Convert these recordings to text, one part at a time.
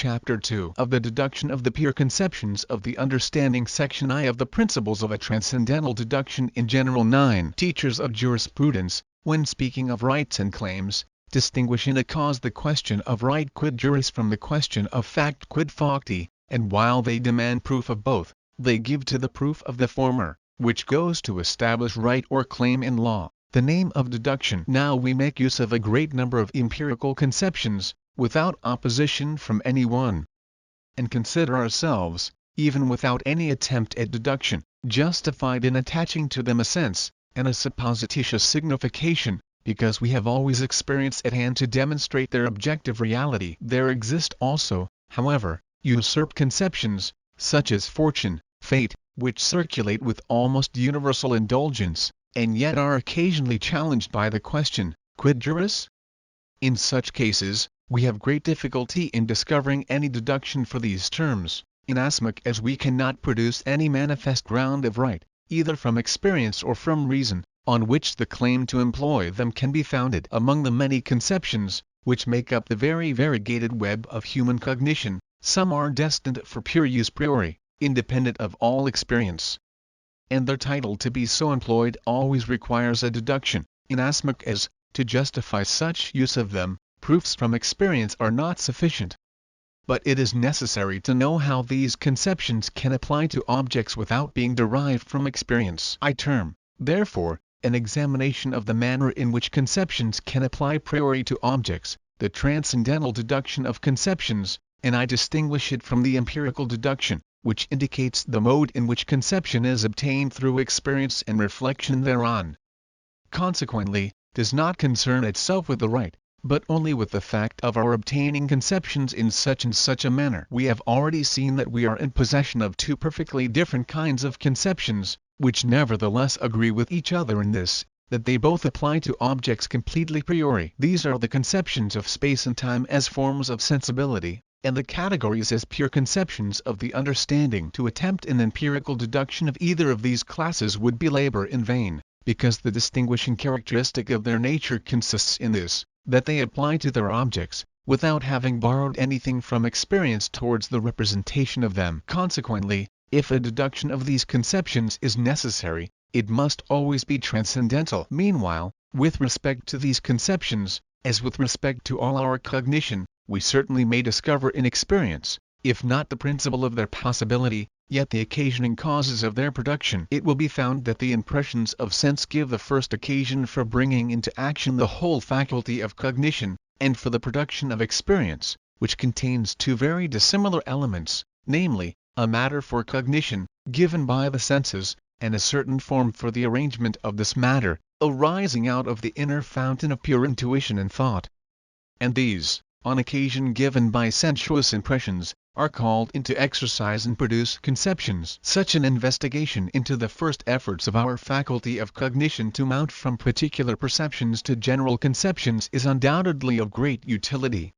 Chapter 2 of the Deduction of the Pure Conceptions of the Understanding, Section I of the Principles of a Transcendental Deduction in General. 9. Teachers of jurisprudence, when speaking of rights and claims, distinguish in a cause the question of right quid juris from the question of fact quid facti, and while they demand proof of both, they give to the proof of the former, which goes to establish right or claim in law, the name of deduction. Now we make use of a great number of empirical conceptions, without opposition from any one, and consider ourselves, even without any attempt at deduction, justified in attaching to them a sense, and a supposititious signification, because we have always experience at hand to demonstrate their objective reality. There exist also, however, usurped conceptions, such as fortune, fate, which circulate with almost universal indulgence, and yet are occasionally challenged by the question, quid juris? In such cases, we have great difficulty in discovering any deduction for these terms, inasmuch as we cannot produce any manifest ground of right, either from experience or from reason, on which the claim to employ them can be founded. Among the many conceptions, which make up the very variegated web of human cognition, some are destined for pure use priori, independent of all experience. And their title to be so employed always requires a deduction, inasmuch as, to justify such use of them, proofs from experience are not sufficient. But it is necessary to know how these conceptions can apply to objects without being derived from experience. I term, therefore, an examination of the manner in which conceptions can apply a priori to objects, the transcendental deduction of conceptions, and I distinguish it from the empirical deduction, which indicates the mode in which conception is obtained through experience and reflection thereon. Consequently, does not concern itself with the right, but only with the fact of our obtaining conceptions in such and such a manner. We have already seen that we are in possession of two perfectly different kinds of conceptions, which nevertheless agree with each other in this, that they both apply to objects completely priori. These are the conceptions of space and time as forms of sensibility, and the categories as pure conceptions of the understanding. To attempt an empirical deduction of either of these classes would be labor in vain, because the distinguishing characteristic of their nature consists in this, that they apply to their objects, without having borrowed anything from experience towards the representation of them. Consequently, if a deduction of these conceptions is necessary, it must always be transcendental. Meanwhile, with respect to these conceptions, as with respect to all our cognition, we certainly may discover in experience, if not the principle of their possibility, yet the occasioning causes of their production. It will be found that the impressions of sense give the first occasion for bringing into action the whole faculty of cognition, and for the production of experience, which contains two very dissimilar elements, namely, a matter for cognition, given by the senses, and a certain form for the arrangement of this matter, arising out of the inner fountain of pure intuition and thought. And these, on occasion given by sensuous impressions, are called into exercise and produce conceptions. Such an investigation into the first efforts of our faculty of cognition to mount from particular perceptions to general conceptions is undoubtedly of great utility.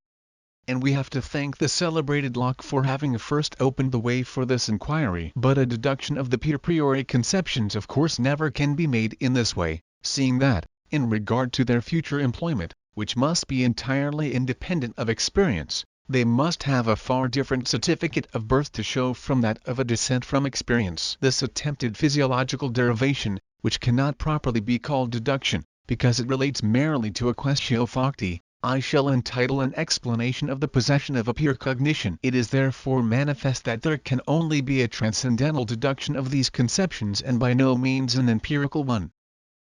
And we have to thank the celebrated Locke for having first opened the way for this inquiry. But a deduction of the pure priori conceptions of course never can be made in this way, seeing that, in regard to their future employment, which must be entirely independent of experience, they must have a far different certificate of birth to show from that of a descent from experience. This attempted physiological derivation, which cannot properly be called deduction, because it relates merely to a quaestio facti, I shall entitle an explanation of the possession of a pure cognition. It is therefore manifest that there can only be a transcendental deduction of these conceptions and by no means an empirical one.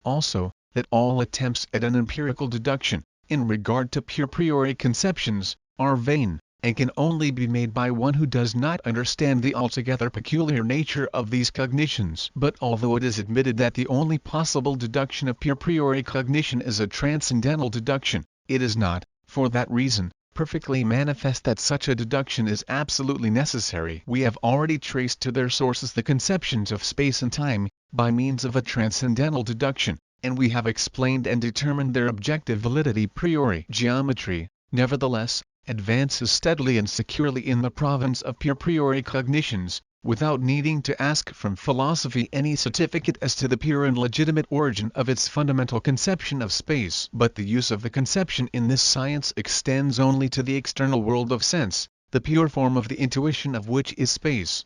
Also, that all attempts at an empirical deduction, in regard to pure priori conceptions, are vain, and can only be made by one who does not understand the altogether peculiar nature of these cognitions. But although it is admitted that the only possible deduction of pure priori cognition is a transcendental deduction, it is not, for that reason, perfectly manifest that such a deduction is absolutely necessary. We have already traced to their sources the conceptions of space and time, by means of a transcendental deduction, and we have explained and determined their objective validity priori. Geometry, nevertheless, advances steadily and securely in the province of pure priori cognitions, without needing to ask from philosophy any certificate as to the pure and legitimate origin of its fundamental conception of space. But the use of the conception in this science extends only to the external world of sense, the pure form of the intuition of which is space.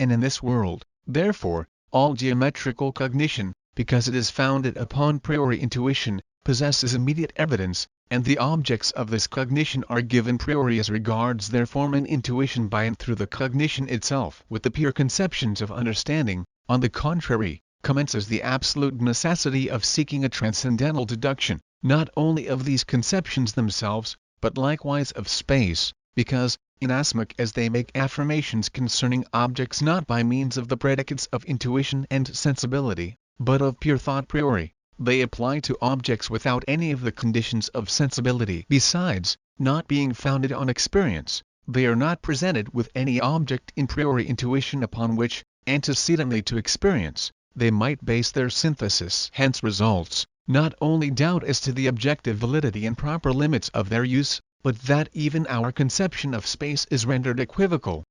And in this world, therefore, all geometrical cognition, because it is founded upon priori intuition, possesses immediate evidence, and the objects of this cognition are given priori as regards their form and intuition by and through the cognition itself. With the pure conceptions of understanding, on the contrary, commences the absolute necessity of seeking a transcendental deduction, not only of these conceptions themselves, but likewise of space, because, inasmuch as they make affirmations concerning objects not by means of the predicates of intuition and sensibility, but of pure thought priori, they apply to objects without any of the conditions of sensibility. Besides, not being founded on experience, they are not presented with any object in priori intuition upon which, antecedently to experience, they might base their synthesis. Hence results, not only doubt as to the objective validity and proper limits of their use, but that even our conception of space is rendered equivocal.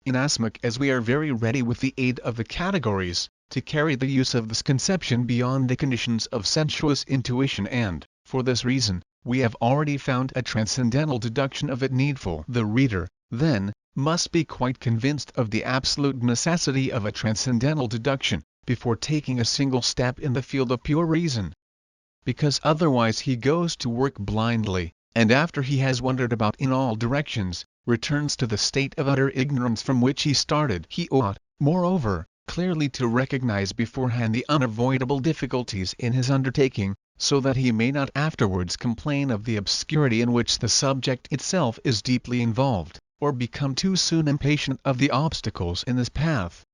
Inasmuch as we are very ready with the aid of the categories, to carry the use of this conception beyond the conditions of sensuous intuition and, for this reason, we have already found a transcendental deduction of it needful. The reader, then, must be quite convinced of the absolute necessity of a transcendental deduction, before taking a single step in the field of pure reason. Because otherwise he goes to work blindly, and after he has wandered about in all directions, returns to the state of utter ignorance from which he started. He ought, moreover, clearly to recognize beforehand the unavoidable difficulties in his undertaking, so that he may not afterwards complain of the obscurity in which the subject itself is deeply involved, or become too soon impatient of the obstacles in his path.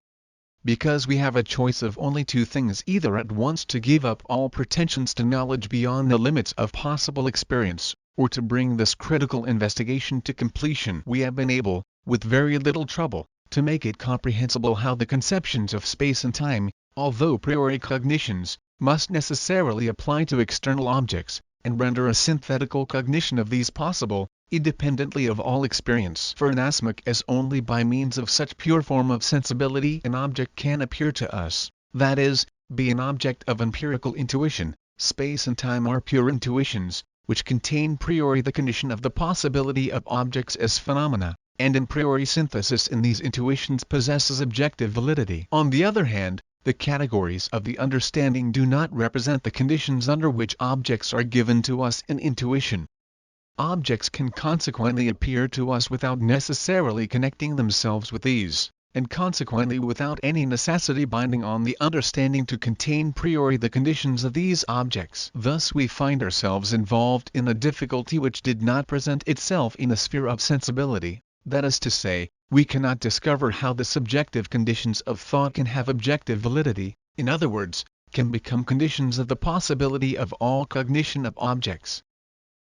Because we have a choice of only two things: either at once to give up all pretensions to knowledge beyond the limits of possible experience, or to bring this critical investigation to completion. We have been able, with very little trouble, to make it comprehensible how the conceptions of space and time, although priori cognitions, must necessarily apply to external objects, and render a synthetical cognition of these possible, independently of all experience. For inasmuch as only by means of such pure form of sensibility an object can appear to us, that is, be an object of empirical intuition, space and time are pure intuitions, which contain priori the condition of the possibility of objects as phenomena, and in priori synthesis in these intuitions possesses objective validity. On the other hand, the categories of the understanding do not represent the conditions under which objects are given to us in intuition. Objects can consequently appear to us without necessarily connecting themselves with these, and consequently without any necessity binding on the understanding to contain priori the conditions of these objects. Thus we find ourselves involved in a difficulty which did not present itself in the sphere of sensibility. That is to say, we cannot discover how the subjective conditions of thought can have objective validity, in other words, can become conditions of the possibility of all cognition of objects.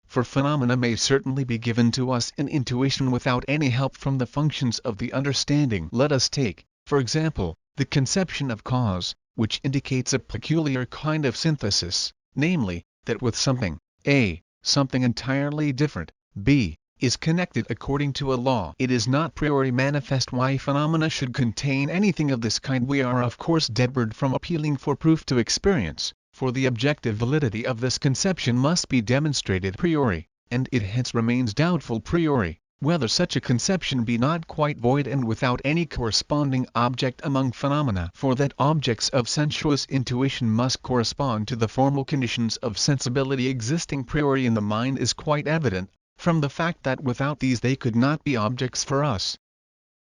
For phenomena may certainly be given to us in intuition without any help from the functions of the understanding. Let us take, for example, the conception of cause, which indicates a peculiar kind of synthesis, namely, that with something, A, something entirely different, B, is connected according to a law. It is not priori manifest why phenomena should contain anything of this kind. We are of course debarred from appealing for proof to experience, for the objective validity of this conception must be demonstrated a priori, and it hence remains doubtful priori, whether such a conception be not quite void and without any corresponding object among phenomena. For that objects of sensuous intuition must correspond to the formal conditions of sensibility existing priori in the mind is quite evident, from the fact that without these they could not be objects for us.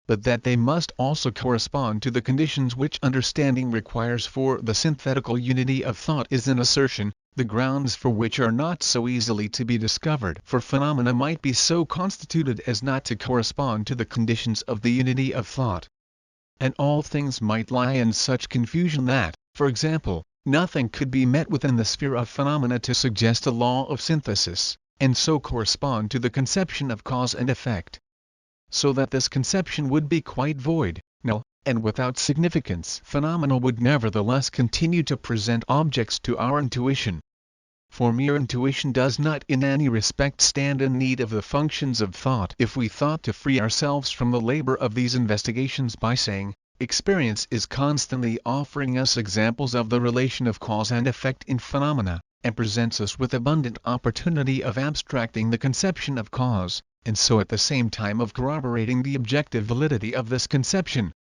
But that they must also correspond to the conditions which understanding requires for the synthetical unity of thought is an assertion, the grounds for which are not so easily to be discovered. For phenomena might be so constituted as not to correspond to the conditions of the unity of thought. And all things might lie in such confusion that, for example, nothing could be met within the sphere of phenomena to suggest a law of synthesis, and so correspond to the conception of cause and effect. So that this conception would be quite void, null, and without significance. Phenomena would nevertheless continue to present objects to our intuition. For mere intuition does not in any respect stand in need of the functions of thought. If we thought to free ourselves from the labor of these investigations by saying, experience is constantly offering us examples of the relation of cause and effect in phenomena, and presents us with abundant opportunity of abstracting the conception of cause, and so at the same time of corroborating the objective validity of this conception.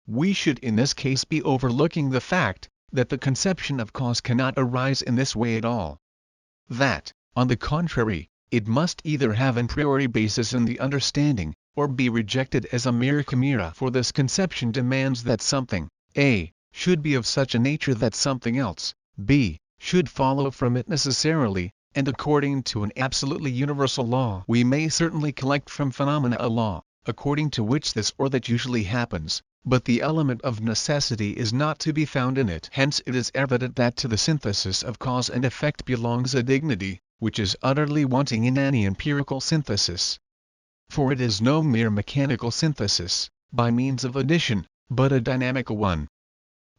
We should in this case be overlooking the fact that the conception of cause cannot arise in this way at all. That, on the contrary, it must either have a priori basis in the understanding, or be rejected as a mere chimera, for this conception demands that something, A, should be of such a nature that something else, B, should follow from it necessarily, and according to an absolutely universal law. We may certainly collect from phenomena a law, according to which this or that usually happens, but the element of necessity is not to be found in it. Hence it is evident that to the synthesis of cause and effect belongs a dignity, which is utterly wanting in any empirical synthesis. For it is no mere mechanical synthesis, by means of addition, but a dynamical one.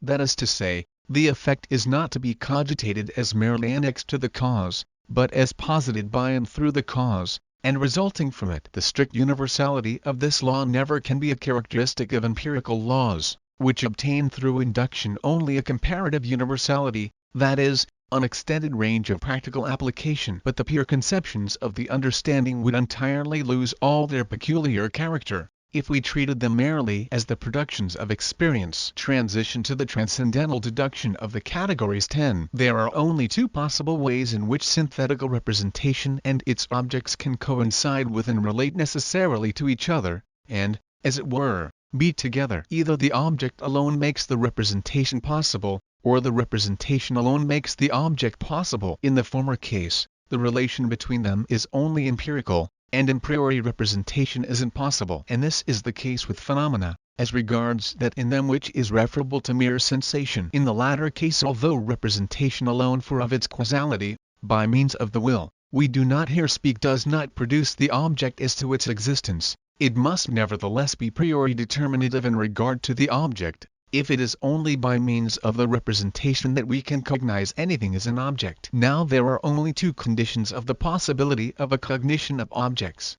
That is to say, the effect is not to be cogitated as merely annexed to the cause, but as posited by and through the cause, and resulting from it. The strict universality of this law never can be a characteristic of empirical laws, which obtain through induction only a comparative universality, that is, an extended range of practical application. But the pure conceptions of the understanding would entirely lose all their peculiar character, if we treated them merely as the productions of experience. Transition to the transcendental deduction of the categories 10. There are only two possible ways in which synthetical representation and its objects can coincide with and relate necessarily to each other, and, as it were, be together. Either the object alone makes the representation possible, or the representation alone makes the object possible. In the former case, the relation between them is only empirical, and a priori representation is impossible. And this is the case with phenomena, as regards that in them which is referable to mere sensation. In the latter case, although representation alone for of its causality, by means of the will, we do not here speak, does not produce the object as to its existence, it must nevertheless be priori determinative in regard to the object, if it is only by means of the representation that we can cognize anything as an object. Now there are only two conditions of the possibility of a cognition of objects.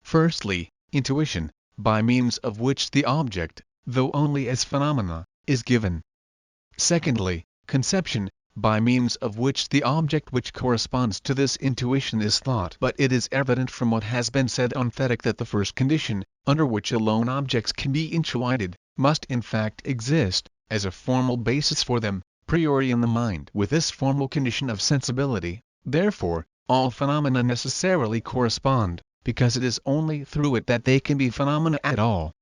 Firstly, intuition, by means of which the object, though only as phenomena, is given. Secondly, conception, by means of which the object which corresponds to this intuition is thought. But it is evident from what has been said on Thetic that the first condition, under which alone objects can be intuited, must in fact exist, as a formal basis for them, priori in the mind. With this formal condition of sensibility, therefore, all phenomena necessarily correspond, because it is only through it that they can be phenomena at all.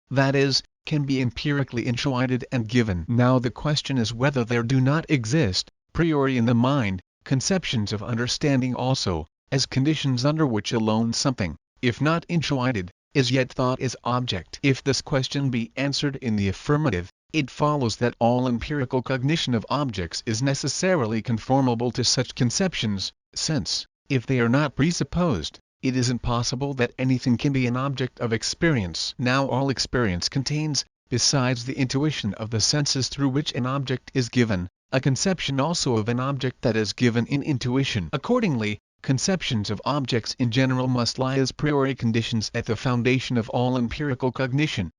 That is, can be empirically intuited and given. Now the question is whether there do not exist, priori in the mind, conceptions of understanding also, as conditions under which alone something, if not intuited, is yet thought as object. If this question be answered in the affirmative, it follows that all empirical cognition of objects is necessarily conformable to such conceptions, since, if they are not presupposed, it is impossible that anything can be an object of experience. Now all experience contains, besides the intuition of the senses through which an object is given, a conception also of an object that is given in intuition. Accordingly, conceptions of objects in general must lie as priori conditions at the foundation of all empirical cognition.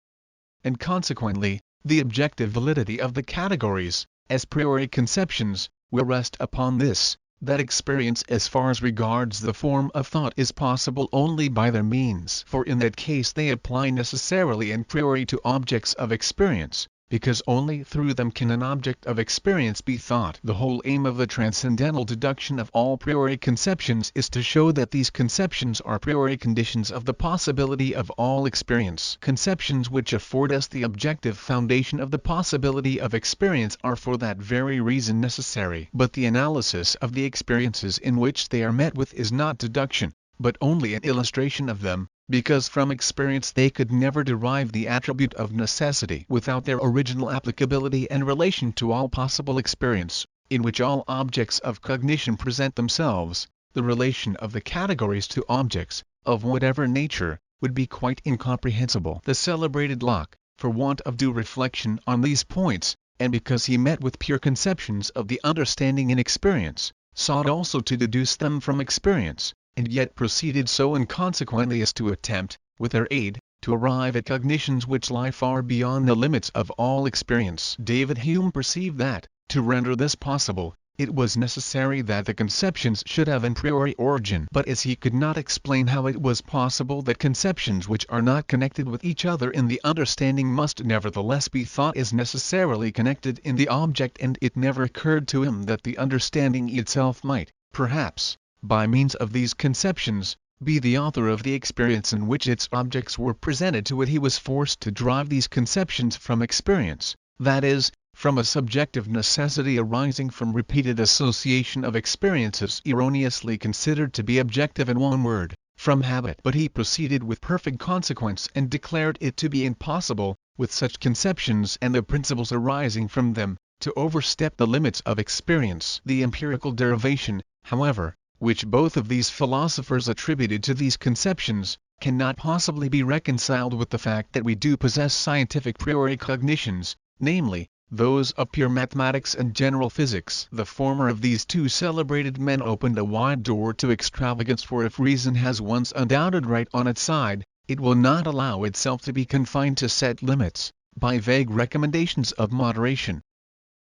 And consequently, the objective validity of the categories, as priori conceptions, will rest upon this, that experience as far as regards the form of thought is possible only by their means. For in that case they apply necessarily and priori to objects of experience, because only through them can an object of experience be thought. The whole aim of the transcendental deduction of all priori conceptions is to show that these conceptions are priori conditions of the possibility of all experience. Conceptions which afford us the objective foundation of the possibility of experience are for that very reason necessary. But the analysis of the experiences in which they are met with is not deduction, but only an illustration of them, because from experience they could never derive the attribute of necessity. Without their original applicability and relation to all possible experience, in which all objects of cognition present themselves, the relation of the categories to objects, of whatever nature, would be quite incomprehensible. The celebrated Locke, for want of due reflection on these points, and because he met with pure conceptions of the understanding in experience, sought also to deduce them from experience, and yet proceeded so inconsequently as to attempt, with their aid, to arrive at cognitions which lie far beyond the limits of all experience. David Hume perceived that, to render this possible, it was necessary that the conceptions should have a priori origin. But as he could not explain how it was possible that conceptions which are not connected with each other in the understanding must nevertheless be thought as necessarily connected in the object, and it never occurred to him that the understanding itself might, perhaps, by means of these conceptions, be the author of the experience in which its objects were presented to it. He was forced to drive these conceptions from experience, that is, from a subjective necessity arising from repeated association of experiences erroneously considered to be objective, in one word, from habit. But he proceeded with perfect consequence and declared it to be impossible, with such conceptions and the principles arising from them, to overstep the limits of experience. The empirical derivation, however, which both of these philosophers attributed to these conceptions, cannot possibly be reconciled with the fact that we do possess scientific priori cognitions, namely, those of pure mathematics and general physics. The former of these two celebrated men opened a wide door to extravagance, for if reason has once undoubted right on its side, it will not allow itself to be confined to set limits, by vague recommendations of moderation.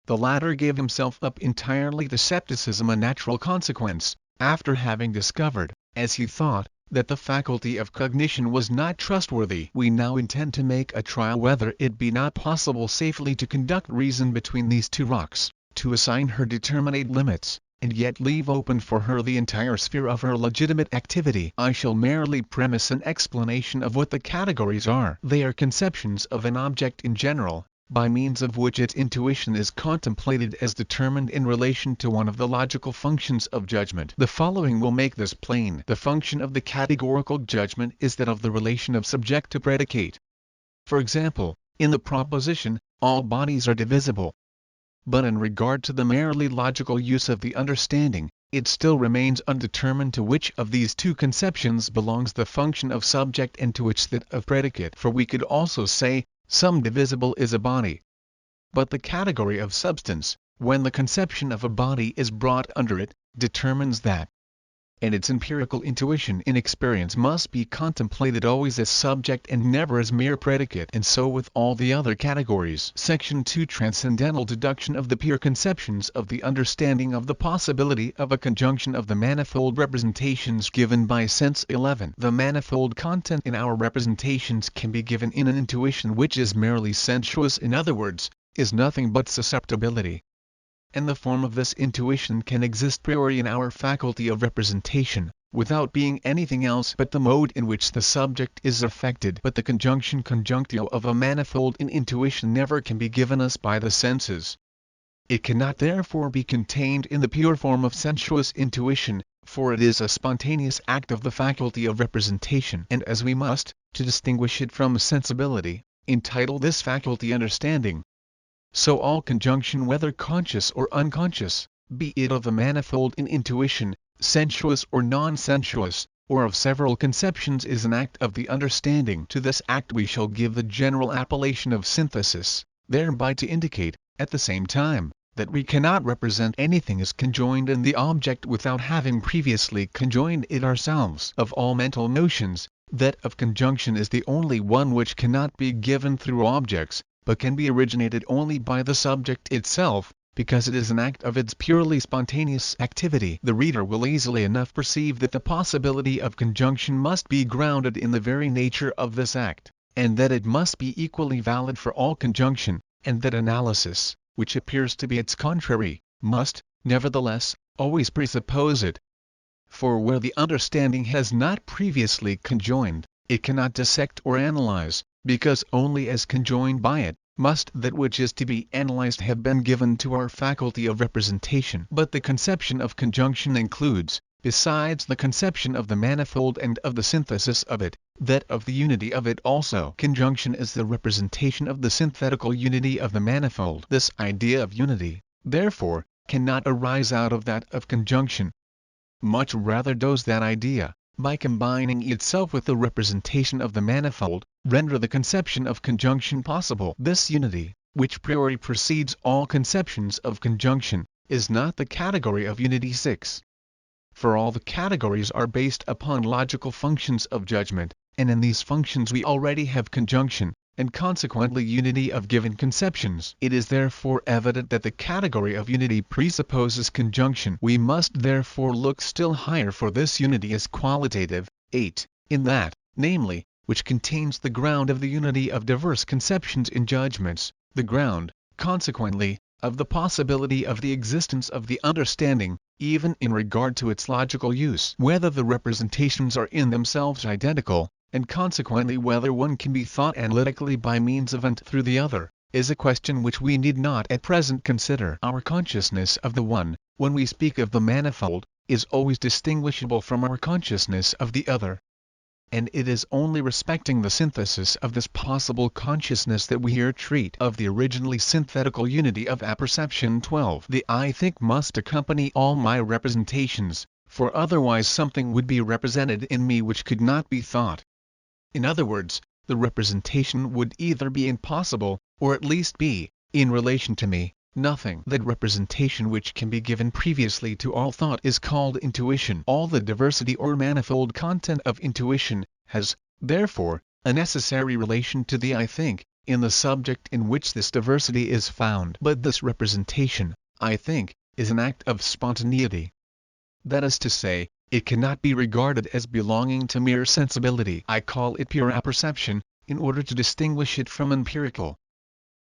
The latter gave himself up entirely to scepticism, a natural consequence, after having discovered, as he thought, that the faculty of cognition was not trustworthy. We now intend to make a trial whether it be not possible safely to conduct reason between these two rocks, to assign her determinate limits, and yet leave open for her the entire sphere of her legitimate activity. I shall merely premise an explanation of what the categories are. They are conceptions of an object in general, by means of which its intuition is contemplated as determined in relation to one of the logical functions of judgment. The following will make this plain. The function of the categorical judgment is that of the relation of subject to predicate. For example, in the proposition, all bodies are divisible. But in regard to the merely logical use of the understanding, it still remains undetermined to which of these two conceptions belongs the function of subject and to which that of predicate. For we could also say, some divisible is a body. But the category of substance, when the conception of a body is brought under it, determines that. And its empirical intuition in experience must be contemplated always as subject and never as mere predicate. And so with all the other categories. Section 2. Transcendental deduction of the pure conceptions of the understanding of the possibility of a conjunction of the manifold representations given by sense. 11. The manifold content in our representations can be given in an intuition which is merely sensuous, in other words, is nothing but susceptibility. And the form of this intuition can exist priori in our faculty of representation, without being anything else but the mode in which the subject is affected. But the conjunction conjunctio of a manifold in intuition never can be given us by the senses. It cannot therefore be contained in the pure form of sensuous intuition, for it is a spontaneous act of the faculty of representation. And as we must, to distinguish it from sensibility, entitle this faculty understanding, so all conjunction, whether conscious or unconscious, be it of the manifold in intuition, sensuous or non-sensuous, or of several conceptions, is an act of the understanding. To this act we shall give the general appellation of synthesis, thereby to indicate, at the same time, that we cannot represent anything as conjoined in the object without having previously conjoined it ourselves. Of all mental notions, that of conjunction is the only one which cannot be given through objects, but can be originated only by the subject itself, because it is an act of its purely spontaneous activity. The reader will easily enough perceive that the possibility of conjunction must be grounded in the very nature of this act, and that it must be equally valid for all conjunction, and that analysis, which appears to be its contrary, must, nevertheless, always presuppose it. For where the understanding has not previously conjoined, it cannot dissect or analyze, because only as conjoined by it, must that which is to be analyzed have been given to our faculty of representation. But the conception of conjunction includes, besides the conception of the manifold and of the synthesis of it, that of the unity of it also. Conjunction is the representation of the synthetical unity of the manifold. This idea of unity, therefore, cannot arise out of that of conjunction. Much rather does that idea, by combining itself with the representation of the manifold, render the conception of conjunction possible. This unity, which priori precedes all conceptions of conjunction, is not the category of unity. 6. For all the categories are based upon logical functions of judgment, and in these functions we already have conjunction, and consequently unity of given conceptions. It is therefore evident that the category of unity presupposes conjunction. We must therefore look still higher for this unity as qualitative. 8. In that, namely, which contains the ground of the unity of diverse conceptions in judgments, the ground, consequently, of the possibility of the existence of the understanding, even in regard to its logical use, whether the representations are in themselves identical, and consequently whether one can be thought analytically by means of and through the other, is a question which we need not at present consider. Our consciousness of the one, when we speak of the manifold, is always distinguishable from our consciousness of the other. And it is only respecting the synthesis of this possible consciousness that we here treat of the originally synthetical unity of apperception. 12. The I think must accompany all my representations, for otherwise something would be represented in me which could not be thought. In other words, the representation would either be impossible, or at least be, in relation to me, nothing. That representation which can be given previously to all thought is called intuition. All the diversity or manifold content of intuition has, therefore, a necessary relation to the I think, in the subject in which this diversity is found. But this representation, I think, is an act of spontaneity. That is to say, it cannot be regarded as belonging to mere sensibility. I call it pure apperception, in order to distinguish it from empirical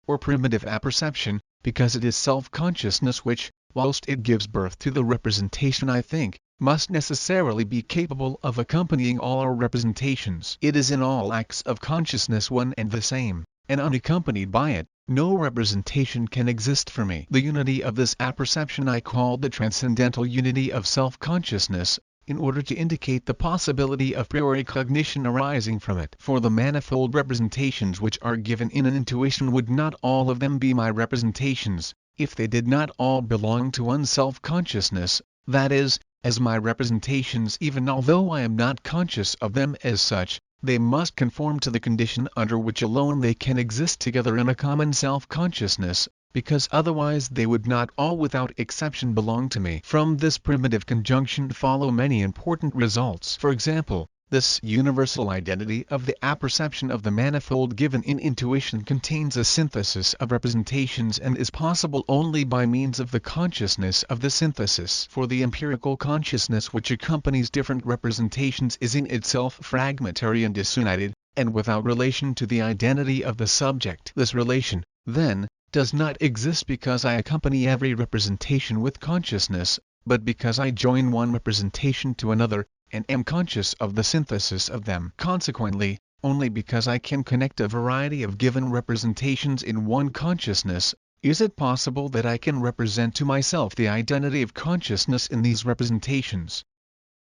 or primitive apperception, because it is self-consciousness which, whilst it gives birth to the representation I think, must necessarily be capable of accompanying all our representations. It is in all acts of consciousness one and the same, and unaccompanied by it, no representation can exist for me. The unity of this apperception I call the transcendental unity of self-consciousness, in order to indicate the possibility of priori cognition arising from it. For the manifold representations which are given in an intuition would not all of them be my representations, if they did not all belong to one self-consciousness, that is, as my representations. Even although I am not conscious of them as such, they must conform to the condition under which alone they can exist together in a common self-consciousness, because otherwise they would not all without exception belong to me. From this primitive conjunction follow many important results. For example, this universal identity of the apperception of the manifold given in intuition contains a synthesis of representations and is possible only by means of the consciousness of the synthesis. For the empirical consciousness which accompanies different representations is in itself fragmentary and disunited, and without relation to the identity of the subject. This relation, then, does not exist because I accompany every representation with consciousness, but because I join one representation to another, and am conscious of the synthesis of them. Consequently, only because I can connect a variety of given representations in one consciousness, is it possible that I can represent to myself the identity of consciousness in these representations.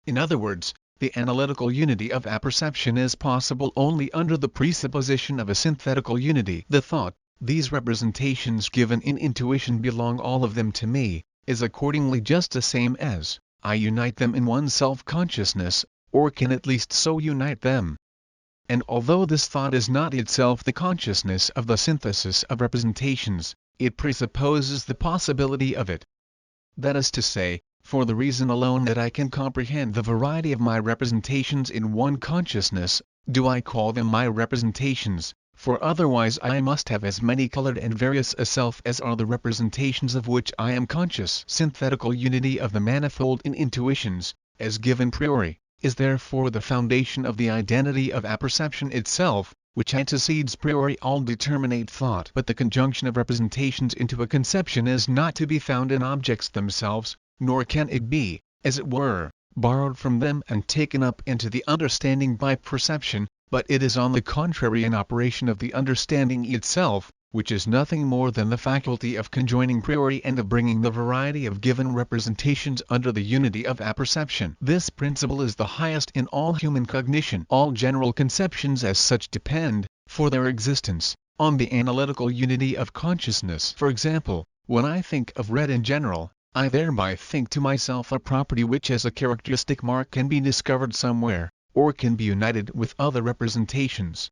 In other words, the analytical unity of apperception is possible only under the presupposition of a synthetical unity. The thought, these representations given in intuition belong all of them to me, is accordingly just the same as, I unite them in one self-consciousness, or can at least so unite them. And although this thought is not itself the consciousness of the synthesis of representations, it presupposes the possibility of it. That is to say, for the reason alone that I can comprehend the variety of my representations in one consciousness, do I call them my representations, for otherwise I must have as many colored and various a self as are the representations of which I am conscious. Synthetical unity of the manifold in intuitions, as given priori, is therefore the foundation of the identity of apperception itself, which antecedes priori all determinate thought. But the conjunction of representations into a conception is not to be found in objects themselves, nor can it be, as it were, borrowed from them and taken up into the understanding by perception, but it is on the contrary an operation of the understanding itself, which is nothing more than the faculty of conjoining priori and of bringing the variety of given representations under the unity of apperception. This principle is the highest in all human cognition. All general conceptions as such depend, for their existence, on the analytical unity of consciousness. For example, when I think of red in general, I thereby think to myself a property which as a characteristic mark can be discovered somewhere, or can be united with other representations.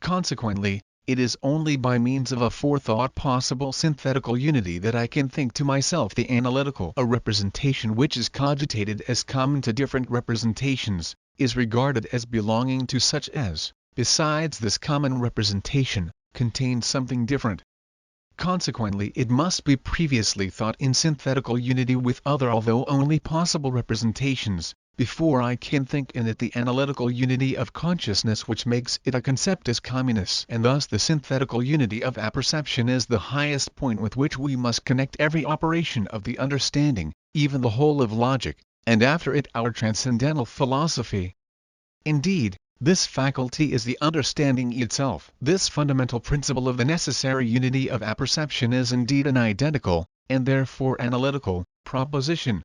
Consequently, it is only by means of a forethought possible synthetical unity that I can think to myself the analytical. A representation which is cogitated as common to different representations, is regarded as belonging to such as, besides this common representation, contains something different. Consequently, it must be previously thought in synthetical unity with other although only possible representations, before I can think in it the analytical unity of consciousness which makes it a conceptus communis. And thus the synthetical unity of apperception is the highest point with which we must connect every operation of the understanding, even the whole of logic, and after it our transcendental philosophy. Indeed, this faculty is the understanding itself. This fundamental principle of the necessary unity of apperception is indeed an identical, and therefore analytical, proposition.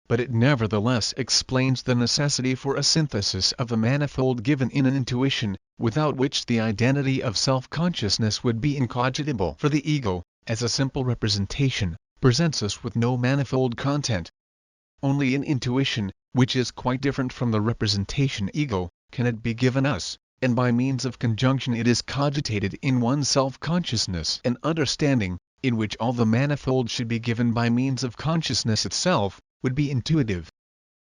But it nevertheless explains the necessity for a synthesis of the manifold given in an intuition, without which the identity of self-consciousness would be incogitable. For the ego, as a simple representation, presents us with no manifold content. Only in intuition, which is quite different from the representation ego, can it be given us, and by means of conjunction it is cogitated in one self-consciousness and understanding, in which all the manifold should be given by means of consciousness itself, would be intuitive.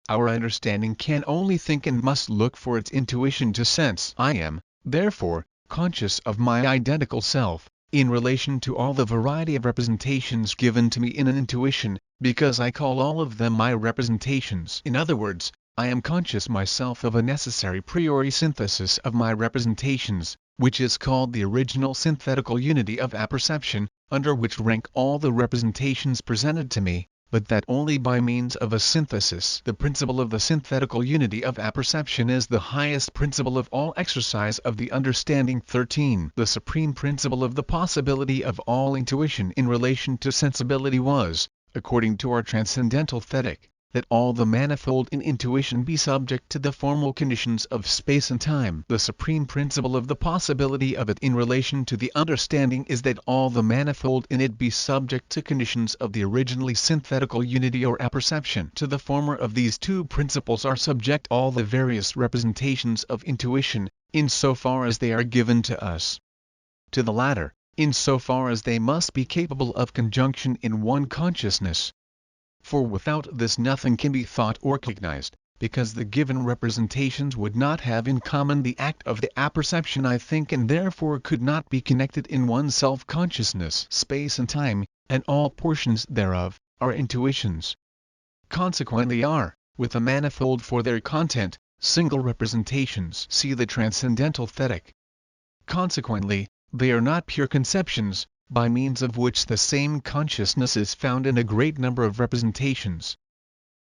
Our understanding can only think and must look for its intuition to sense. I am, therefore, conscious of my identical self, in relation to all the variety of representations given to me in an intuition, because I call all of them my representations. In other words, I am conscious myself of a necessary priori synthesis of my representations, which is called the original synthetical unity of apperception, under which rank all the representations presented to me, but that only by means of a synthesis. The principle of the synthetical unity of apperception is the highest principle of all exercise of the understanding. 13. The supreme principle of the possibility of all intuition in relation to sensibility was, according to our transcendental Thetic, that all the manifold in intuition be subject to the formal conditions of space and time. The supreme principle of the possibility of it in relation to the understanding is that all the manifold in it be subject to conditions of the originally synthetical unity or apperception. To the former of these two principles are subject all the various representations of intuition, in so far as they are given to us. To the latter, in so far as they must be capable of conjunction in one consciousness. For without this nothing can be thought or cognized, because the given representations would not have in common the act of the apperception I think and therefore could not be connected in one self-consciousness. Space and time, and all portions thereof, are intuitions. Consequently are, with a manifold for their content, single representations. See the Transcendental Thetic. Consequently, they are not pure conceptions, by means of which the same consciousness is found in a great number of representations.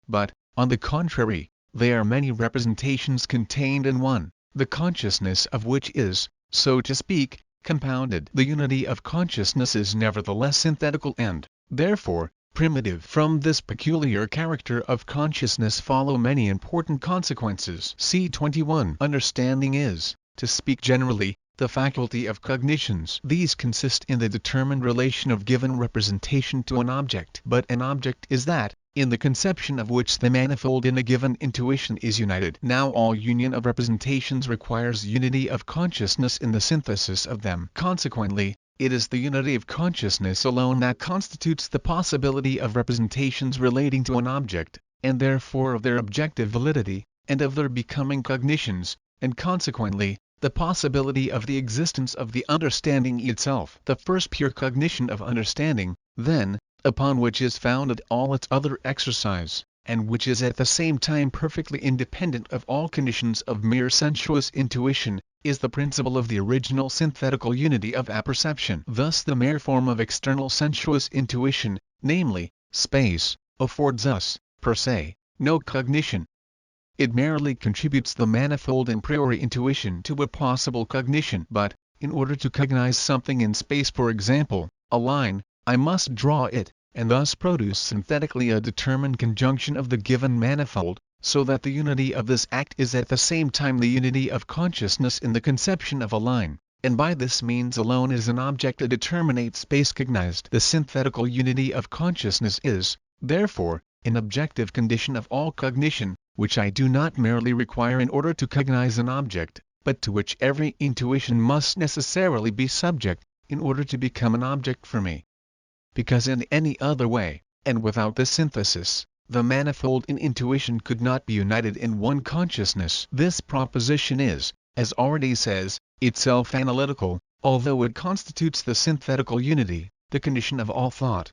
But, on the contrary, they are many representations contained in one, the consciousness of which is, so to speak, compounded. The unity of consciousness is nevertheless synthetical and, therefore, primitive. From this peculiar character of consciousness follow many important consequences. See 21. Understanding is, to speak generally, the faculty of cognitions. These consist in the determined relation of given representation to an object. But an object is that, in the conception of which the manifold in a given intuition is united. Now all union of representations requires unity of consciousness in the synthesis of them. Consequently, it is the unity of consciousness alone that constitutes the possibility of representations relating to an object, and therefore of their objective validity, and of their becoming cognitions, and consequently, the possibility of the existence of the understanding itself. The first pure cognition of understanding, then, upon which is founded all its other exercise, and which is at the same time perfectly independent of all conditions of mere sensuous intuition, is the principle of the original synthetical unity of apperception. Thus the mere form of external sensuous intuition, namely, space, affords us, per se, no cognition. It merely contributes the manifold in priori intuition to a possible cognition. But, in order to cognize something in space, for example, a line, I must draw it, and thus produce synthetically a determined conjunction of the given manifold, so that the unity of this act is at the same time the unity of consciousness in the conception of a line, and by this means alone is an object a determinate space cognized. The synthetical unity of consciousness is, therefore, an objective condition of all cognition, which I do not merely require in order to cognize an object, but to which every intuition must necessarily be subject, in order to become an object for me. Because in any other way, and without this synthesis, the manifold in intuition could not be united in one consciousness. This proposition is, as already says, itself analytical, although it constitutes the synthetical unity, the condition of all thought.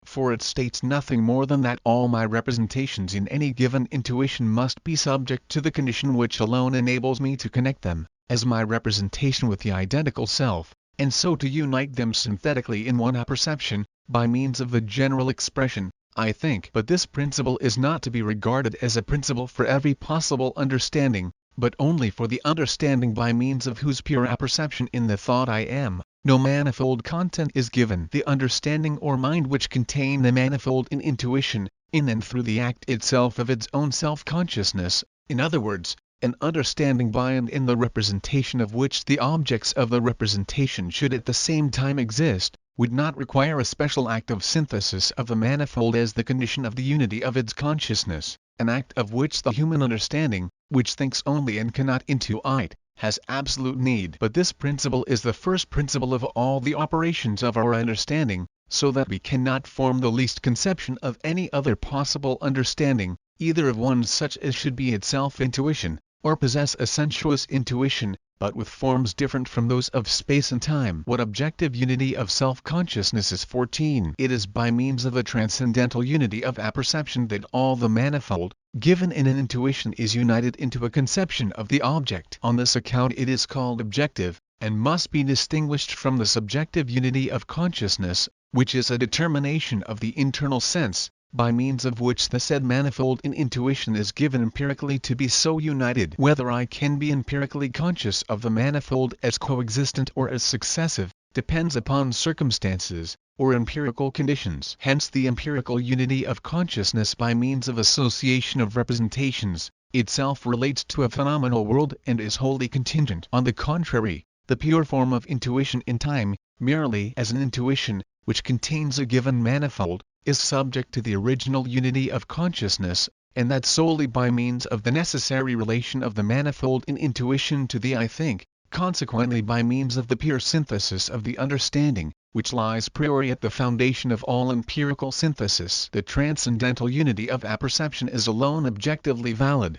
For it states nothing more than that all my representations in any given intuition must be subject to the condition which alone enables me to connect them, as my representation with the identical self, and so to unite them synthetically in one apperception, by means of the general expression, I think. But this principle is not to be regarded as a principle for every possible understanding, but only for the understanding by means of whose pure apperception in the thought I am, no manifold content is given. The understanding or mind which contain the manifold in intuition, in and through the act itself of its own self-consciousness, in other words, an understanding by and in the representation of which the objects of the representation should at the same time exist, would not require a special act of synthesis of the manifold as the condition of the unity of its consciousness, an act of which the human understanding, which thinks only and cannot intuit, has absolute need. But this principle is the first principle of all the operations of our understanding, so that we cannot form the least conception of any other possible understanding, either of one such as should be itself intuition, or possess a sensuous intuition, but with forms different from those of space and time. What objective unity of self-consciousness is? 14. It is by means of a transcendental unity of apperception that all the manifold, given in an intuition, is united into a conception of the object. On this account it is called objective, and must be distinguished from the subjective unity of consciousness, which is a determination of the internal sense, by means of which the said manifold in intuition is given empirically to be so united. Whether I can be empirically conscious of the manifold as coexistent or as successive, depends upon circumstances, or empirical conditions. Hence the empirical unity of consciousness by means of association of representations, itself relates to a phenomenal world and is wholly contingent. On the contrary, the pure form of intuition in time, merely as an intuition, which contains a given manifold, is subject to the original unity of consciousness, and that solely by means of the necessary relation of the manifold in intuition to the I think, consequently by means of the pure synthesis of the understanding, which lies priori at the foundation of all empirical synthesis. The transcendental unity of apperception is alone objectively valid.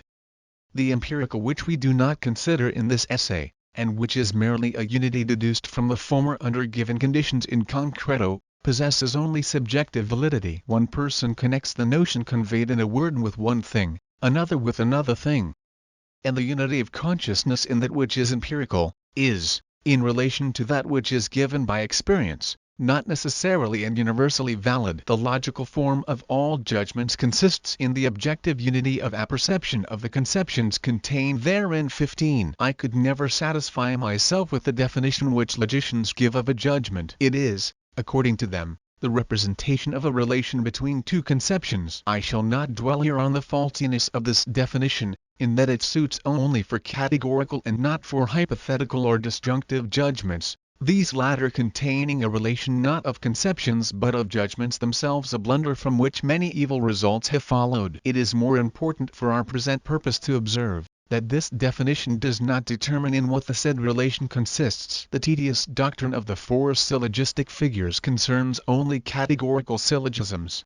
The empirical, which we do not consider in this essay, and which is merely a unity deduced from the former under given conditions in concreto, possesses only subjective validity. One person connects the notion conveyed in a word with one thing, another with another thing. And the unity of consciousness in that which is empirical, is, in relation to that which is given by experience, not necessarily and universally valid. The logical form of all judgments consists in the objective unity of apperception of the conceptions contained therein. 15. I could never satisfy myself with the definition which logicians give of a judgment. It is, according to them, the representation of a relation between two conceptions. I shall not dwell here on the faultiness of this definition, in that it suits only for categorical and not for hypothetical or disjunctive judgments, these latter containing a relation not of conceptions but of judgments themselves, a blunder from which many evil results have followed. It is more important for our present purpose to observe that this definition does not determine in what the said relation consists. The tedious doctrine of the four syllogistic figures concerns only categorical syllogisms.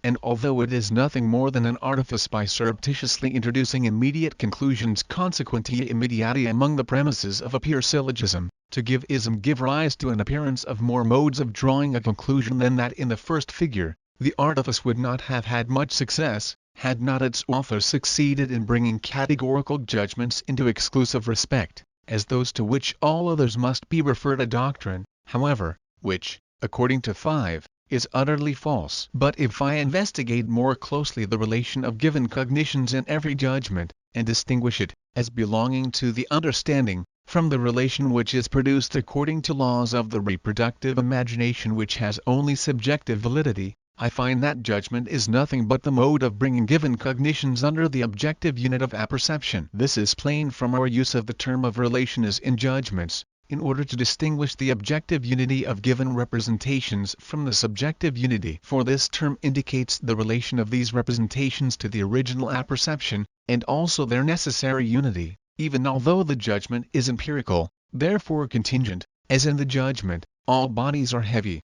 And although it is nothing more than an artifice by surreptitiously introducing immediate conclusions consequentia immediata among the premises of a pure syllogism, to give rise to an appearance of more modes of drawing a conclusion than that in the first figure, the artifice would not have had much success, had not its author succeeded in bringing categorical judgments into exclusive respect, as those to which all others must be referred. A doctrine, however, which, according to 5, is utterly false. But if I investigate more closely the relation of given cognitions in every judgment, and distinguish it, as belonging to the understanding, from the relation which is produced according to laws of the reproductive imagination which has only subjective validity, I find that judgment is nothing but the mode of bringing given cognitions under the objective unit of apperception. This is plain from our use of the term of relation as in judgments, in order to distinguish the objective unity of given representations from the subjective unity. For this term indicates the relation of these representations to the original apperception, and also their necessary unity, even although the judgment is empirical, therefore contingent, as in the judgment, all bodies are heavy.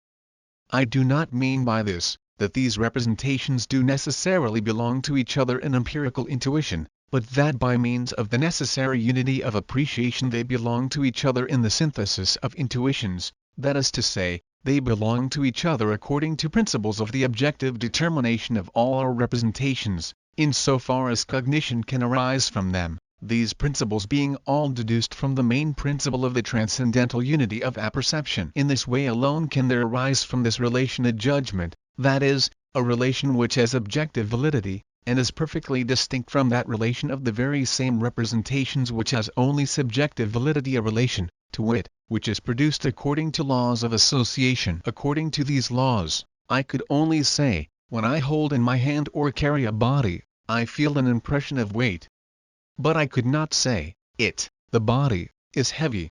I do not mean by this, that these representations do necessarily belong to each other in empirical intuition, but that by means of the necessary unity of appreciation they belong to each other in the synthesis of intuitions, that is to say, they belong to each other according to principles of the objective determination of all our representations, in so far as cognition can arise from them, these principles being all deduced from the main principle of the transcendental unity of apperception. In this way alone can there arise from this relation a judgment, that is, a relation which has objective validity, and is perfectly distinct from that relation of the very same representations which has only subjective validity, a relation, to wit, which is produced according to laws of association. According to these laws, I could only say, when I hold in my hand or carry a body, I feel an impression of weight. But I could not say, the body, is heavy.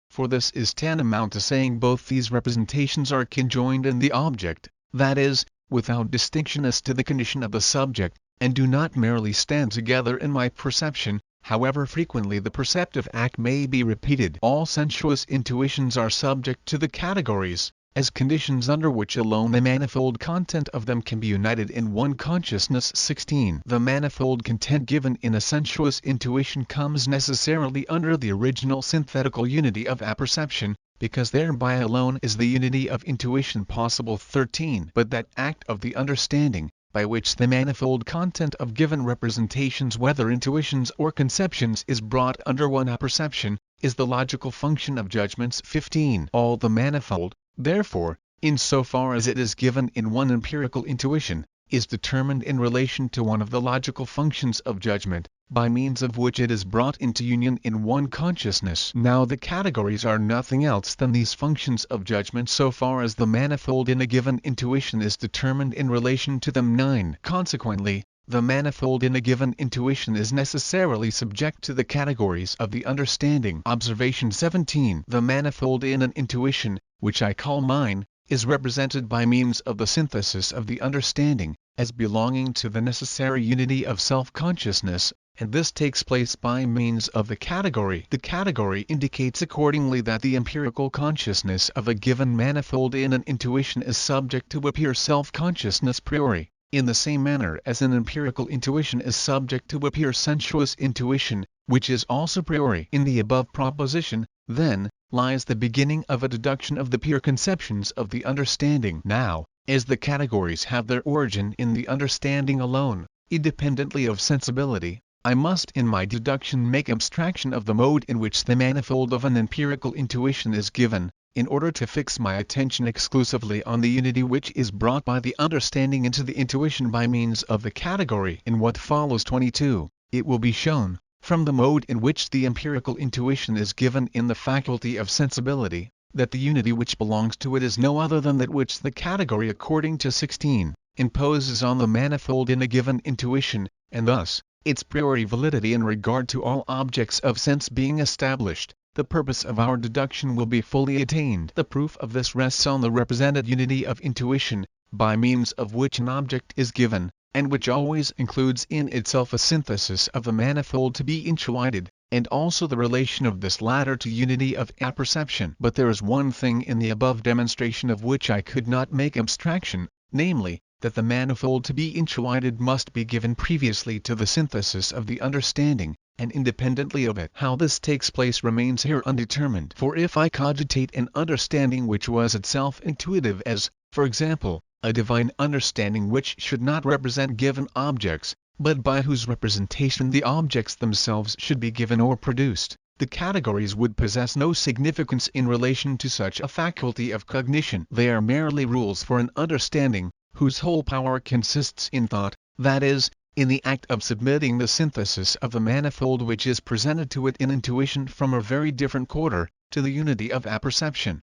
For this is tantamount to saying both these representations are conjoined in the object, that is, without distinction as to the condition of the subject, and do not merely stand together in my perception, however frequently the perceptive act may be repeated. All sensuous intuitions are subject to the categories, as conditions under which alone the manifold content of them can be united in one consciousness. 16. The manifold content given in a sensuous intuition comes necessarily under the original synthetical unity of apperception, because thereby alone is the unity of intuition possible. 13. But that act of the understanding, by which the manifold content of given representations, whether intuitions or conceptions, is brought under one apperception, is the logical function of judgments. 15. All the manifold, therefore, in so far as it is given in one empirical intuition, is determined in relation to one of the logical functions of judgment, by means of which it is brought into union in one consciousness. Now the categories are nothing else than these functions of judgment so far as the manifold in a given intuition is determined in relation to them. 9. Consequently, the manifold in a given intuition is necessarily subject to the categories of the understanding. Observation 17. The manifold in an intuition, which I call mine, is represented by means of the synthesis of the understanding, as belonging to the necessary unity of self-consciousness, and this takes place by means of the category. The category indicates accordingly that the empirical consciousness of a given manifold in an intuition is subject to a pure self-consciousness priori, in the same manner as an empirical intuition is subject to a pure sensuous intuition, which is also priori. In the above proposition, then, lies the beginning of a deduction of the pure conceptions of the understanding. Now, as the categories have their origin in the understanding alone, independently of sensibility, I must in my deduction make abstraction of the mode in which the manifold of an empirical intuition is given, in order to fix my attention exclusively on the unity which is brought by the understanding into the intuition by means of the category. In what follows 22, it will be shown, from the mode in which the empirical intuition is given in the faculty of sensibility, that the unity which belongs to it is no other than that which the category, according to 16, imposes on the manifold in a given intuition, and thus, its priori validity in regard to all objects of sense being established, the purpose of our deduction will be fully attained. The proof of this rests on the represented unity of intuition, by means of which an object is given, and which always includes in itself a synthesis of the manifold to be intuited, and also the relation of this latter to unity of apperception. But there is one thing in the above demonstration of which I could not make abstraction, namely, that the manifold to be intuited must be given previously to the synthesis of the understanding, and independently of it. How this takes place remains here undetermined. For if I cogitate an understanding which was itself intuitive, as, for example, a divine understanding which should not represent given objects, but by whose representation the objects themselves should be given or produced, the categories would possess no significance in relation to such a faculty of cognition. They are merely rules for an understanding, whose whole power consists in thought, that is, in the act of submitting the synthesis of the manifold which is presented to it in intuition from a very different quarter, to the unity of apperception.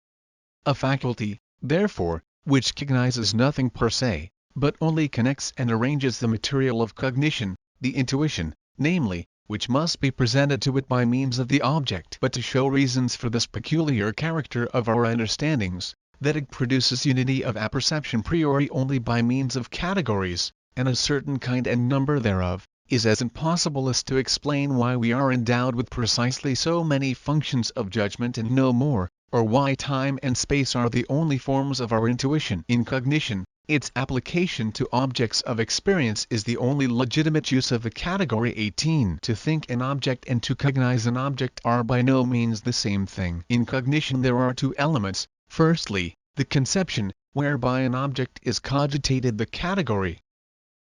A faculty, therefore, which cognizes nothing per se, but only connects and arranges the material of cognition, the intuition, namely, which must be presented to it by means of the object. But to show reasons for this peculiar character of our understandings, that it produces unity of apperception priori only by means of categories, and a certain kind and number thereof, is as impossible as to explain why we are endowed with precisely so many functions of judgment and no more, or why time and space are the only forms of our intuition. In cognition, Its application to objects of experience is the only legitimate use of the category 18. To think an object and to cognize an object are by no means the same thing. In cognition there are two elements: firstly, the conception, whereby an object is cogitated, the category;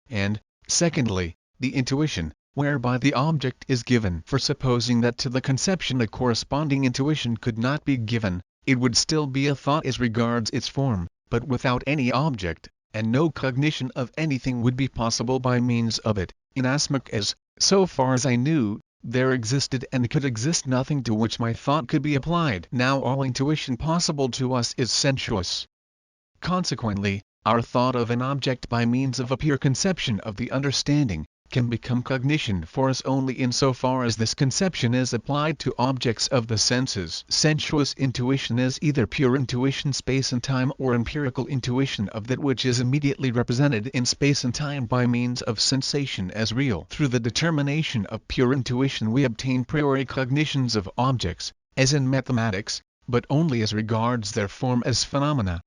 and, secondly, the intuition, whereby the object is given. For supposing that to the conception a corresponding intuition could not be given, it would still be a thought as regards its form, but without any object, and no cognition of anything would be possible by means of it, inasmuch as, so far as I knew, there existed and could exist nothing to which my thought could be applied. Now all intuition possible to us is sensuous. Consequently, our thought of an object by means of a pure conception of the understanding can become cognition for us only in so far as this conception is applied to objects of the senses. Sensuous intuition is either pure intuition space and time, or empirical intuition of that which is immediately represented in space and time by means of sensation as real. Through the determination of pure intuition we obtain priori cognitions of objects, as in mathematics, but only as regards their form as phenomena.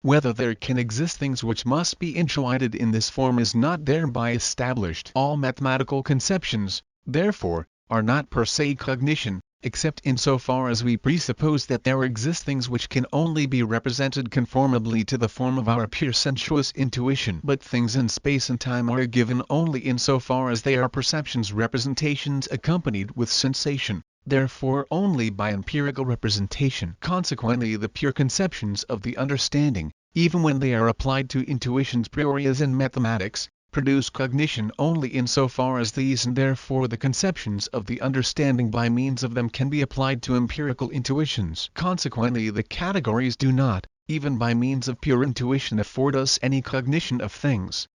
Whether there can exist things which must be intuited in this form is not thereby established. All mathematical conceptions, therefore, are not per se cognition, except in so far as we presuppose that there exist things which can only be represented conformably to the form of our pure sensuous intuition. But things in space and time are given only in so far as they are perceptions, representations accompanied with sensation, therefore only by empirical representation. Consequently the pure conceptions of the understanding, even when they are applied to intuitions priori as in mathematics, produce cognition only in so far as these and therefore the conceptions of the understanding by means of them can be applied to empirical intuitions. Consequently the categories do not, even by means of pure intuition, afford us any cognition of things.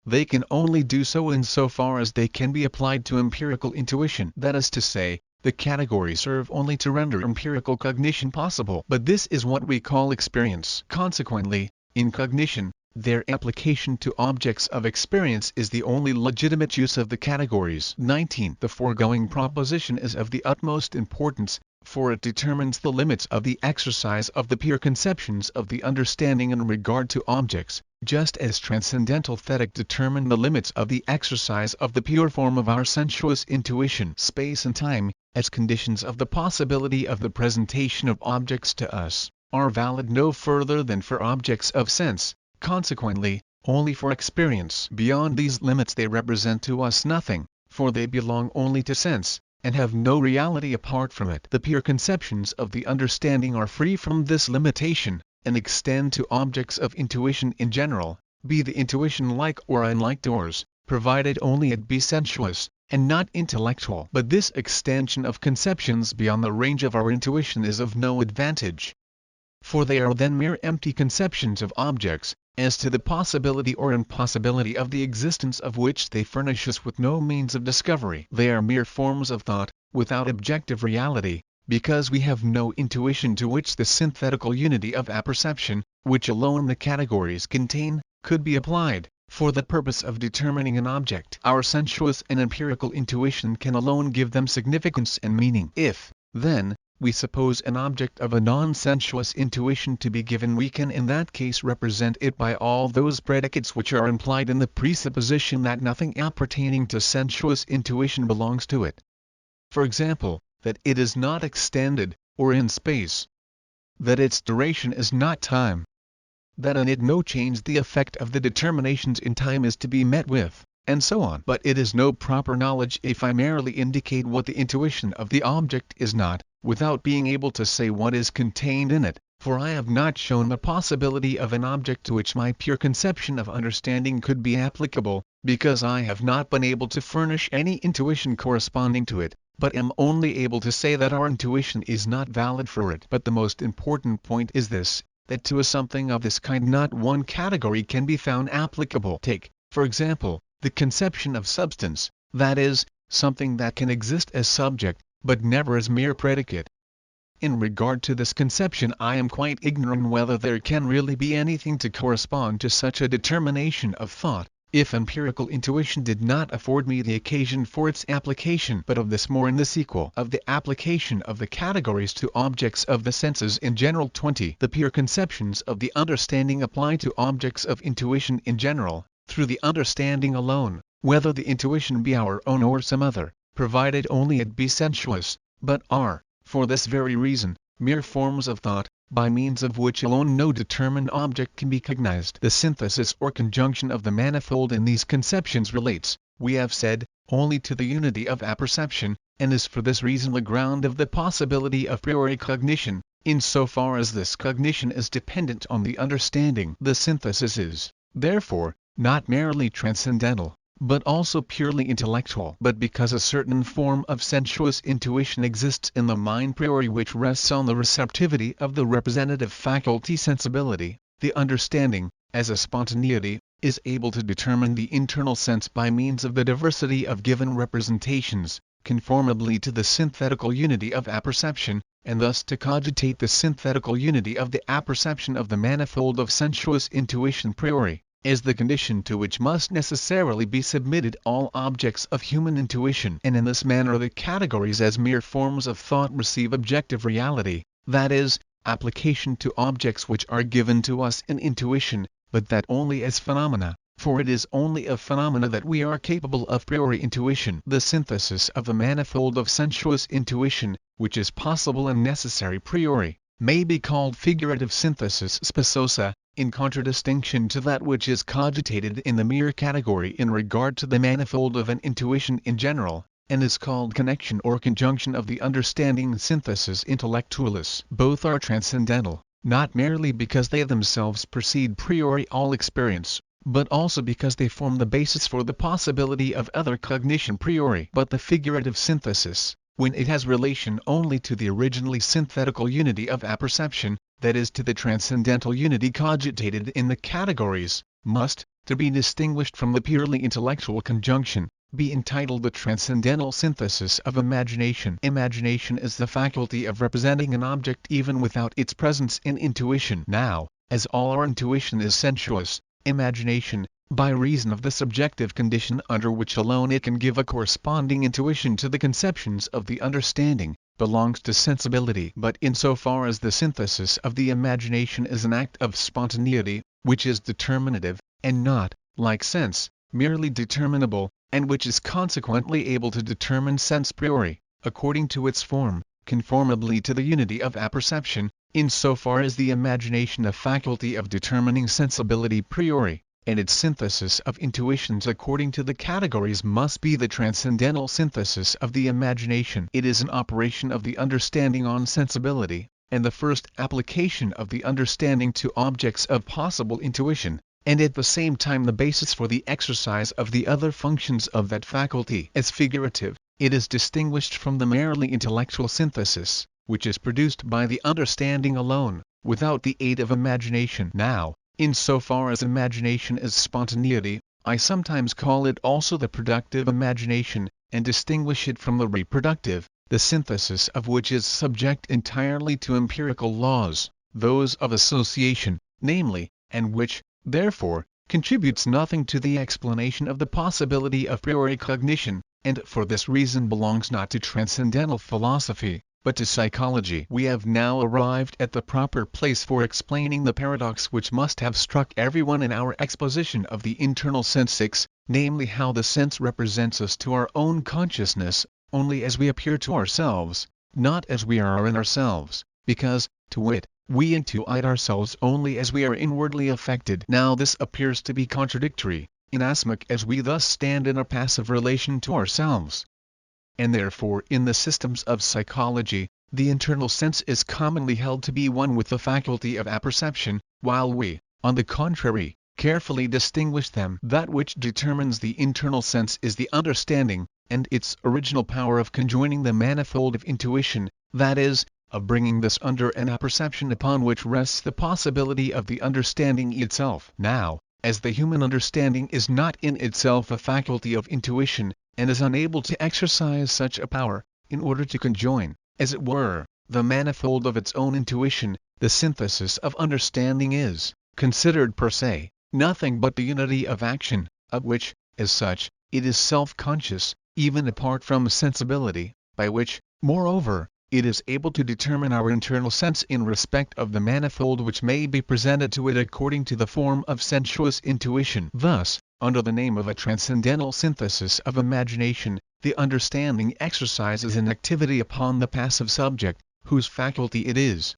They can only do so in so far as they can be applied to empirical intuition. That is to say, the categories serve only to render empirical cognition possible. But this is what we call experience. Consequently, in cognition, their application to objects of experience is the only legitimate use of the categories. 19. The foregoing proposition is of the utmost importance, for it determines the limits of the exercise of the pure conceptions of the understanding in regard to objects, just as transcendental thetic determine the limits of the exercise of the pure form of our sensuous intuition. Space and time, as conditions of the possibility of the presentation of objects to us, are valid no further than for objects of sense, consequently, only for experience. Beyond these limits they represent to us nothing, for they belong only to sense, and have no reality apart from it. The pure conceptions of the understanding are free from this limitation, and extend to objects of intuition in general, be the intuition like or unlike doors, provided only it be sensuous, and not intellectual. But this extension of conceptions beyond the range of our intuition is of no advantage, for they are then mere empty conceptions of objects, as to the possibility or impossibility of the existence of which they furnish us with no means of discovery. They are mere forms of thought, without objective reality, because we have no intuition to which the synthetical unity of apperception, which alone the categories contain, could be applied, for the purpose of determining an object. Our sensuous and empirical intuition can alone give them significance and meaning. If, then, we suppose an object of a non-sensuous intuition to be given, we can in that case represent it by all those predicates which are implied in the presupposition that nothing appertaining to sensuous intuition belongs to it. For example, that it is not extended, or in space; that its duration is not time; that in it no change the effect of the determinations in time is to be met with, and so on. But it is no proper knowledge if I merely indicate what the intuition of the object is not, without being able to say what is contained in it, for I have not shown the possibility of an object to which my pure conception of understanding could be applicable, because I have not been able to furnish any intuition corresponding to it, but am only able to say that our intuition is not valid for it. But the most important point is this, that to a something of this kind not one category can be found applicable. Take, for example, the conception of substance, that is, something that can exist as subject, but never as mere predicate. In regard to this conception I am quite ignorant whether there can really be anything to correspond to such a determination of thought, if empirical intuition did not afford me the occasion for its application. But of this more in the sequel. Of the application of the categories to objects of the senses in general. 20. The pure conceptions of the understanding apply to objects of intuition in general, through the understanding alone, whether the intuition be our own or some other, provided only it be sensuous, but are, for this very reason, mere forms of thought, by means of which alone no determined object can be cognized. The synthesis or conjunction of the manifold in these conceptions relates, we have said, only to the unity of apperception, and is for this reason the ground of the possibility of priori cognition, in so far as this cognition is dependent on the understanding. The synthesis is, therefore, not merely transcendental, but also purely intellectual. But because a certain form of sensuous intuition exists in the mind priori which rests on the receptivity of the representative faculty sensibility, the understanding, as a spontaneity, is able to determine the internal sense by means of the diversity of given representations, conformably to the synthetical unity of apperception, and thus to cogitate the synthetical unity of the apperception of the manifold of sensuous intuition priori, is the condition to which must necessarily be submitted all objects of human intuition. And in this manner the categories as mere forms of thought receive objective reality, that is, application to objects which are given to us in intuition, but that only as phenomena, for it is only of phenomena that we are capable of priori intuition. The synthesis of the manifold of sensuous intuition, which is possible and necessary priori, may be called figurative synthesis speciosa, in contradistinction to that which is cogitated in the mere category in regard to the manifold of an intuition in general, and is called connection or conjunction of the understanding synthesis intellectualis. Both are transcendental, not merely because they themselves precede priori all experience, but also because they form the basis for the possibility of other cognition priori. But the figurative synthesis, when it has relation only to the originally synthetical unity of apperception, that is to the transcendental unity cogitated in the categories, must, to be distinguished from the purely intellectual conjunction, be entitled the transcendental synthesis of imagination. Imagination is the faculty of representing an object even without its presence in intuition. Now, as all our intuition is sensuous, imagination, by reason of the subjective condition under which alone it can give a corresponding intuition to the conceptions of the understanding, belongs to sensibility. But in so far as the synthesis of the imagination is an act of spontaneity, which is determinative, and not, like sense, merely determinable, and which is consequently able to determine sense priori, according to its form, conformably to the unity of apperception, in so far as the imagination a faculty of determining sensibility priori, and its synthesis of intuitions according to the categories must be the transcendental synthesis of the imagination. It is an operation of the understanding on sensibility, and the first application of the understanding to objects of possible intuition, and at the same time the basis for the exercise of the other functions of that faculty. As figurative, it is distinguished from the merely intellectual synthesis, which is produced by the understanding alone, without the aid of imagination. Now, in so far as imagination is spontaneity, I sometimes call it also the productive imagination, and distinguish it from the reproductive, the synthesis of which is subject entirely to empirical laws, those of association, namely, and which, therefore, contributes nothing to the explanation of the possibility of priori cognition, and for this reason belongs not to transcendental philosophy, but to psychology. We have now arrived at the proper place for explaining the paradox which must have struck everyone in our exposition of the internal sense 6, namely how the sense represents us to our own consciousness, only as we appear to ourselves, not as we are in ourselves, because, to wit, we intuit ourselves only as we are inwardly affected. Now this appears to be contradictory, inasmuch as we thus stand in a passive relation to ourselves. And therefore in the systems of psychology, the internal sense is commonly held to be one with the faculty of apperception, while we, on the contrary, carefully distinguish them. That which determines the internal sense is the understanding, and its original power of conjoining the manifold of intuition, that is, of bringing this under an apperception upon which rests the possibility of the understanding itself. Now, as the human understanding is not in itself a faculty of intuition, and is unable to exercise such a power, in order to conjoin, as it were, the manifold of its own intuition, the synthesis of understanding is, considered per se, nothing but the unity of action, of which, as such, it is self-conscious, even apart from sensibility, by which, moreover, it is able to determine our internal sense in respect of the manifold which may be presented to it according to the form of sensuous intuition. Thus, under the name of a transcendental synthesis of imagination, the understanding exercises an activity upon the passive subject, whose faculty it is.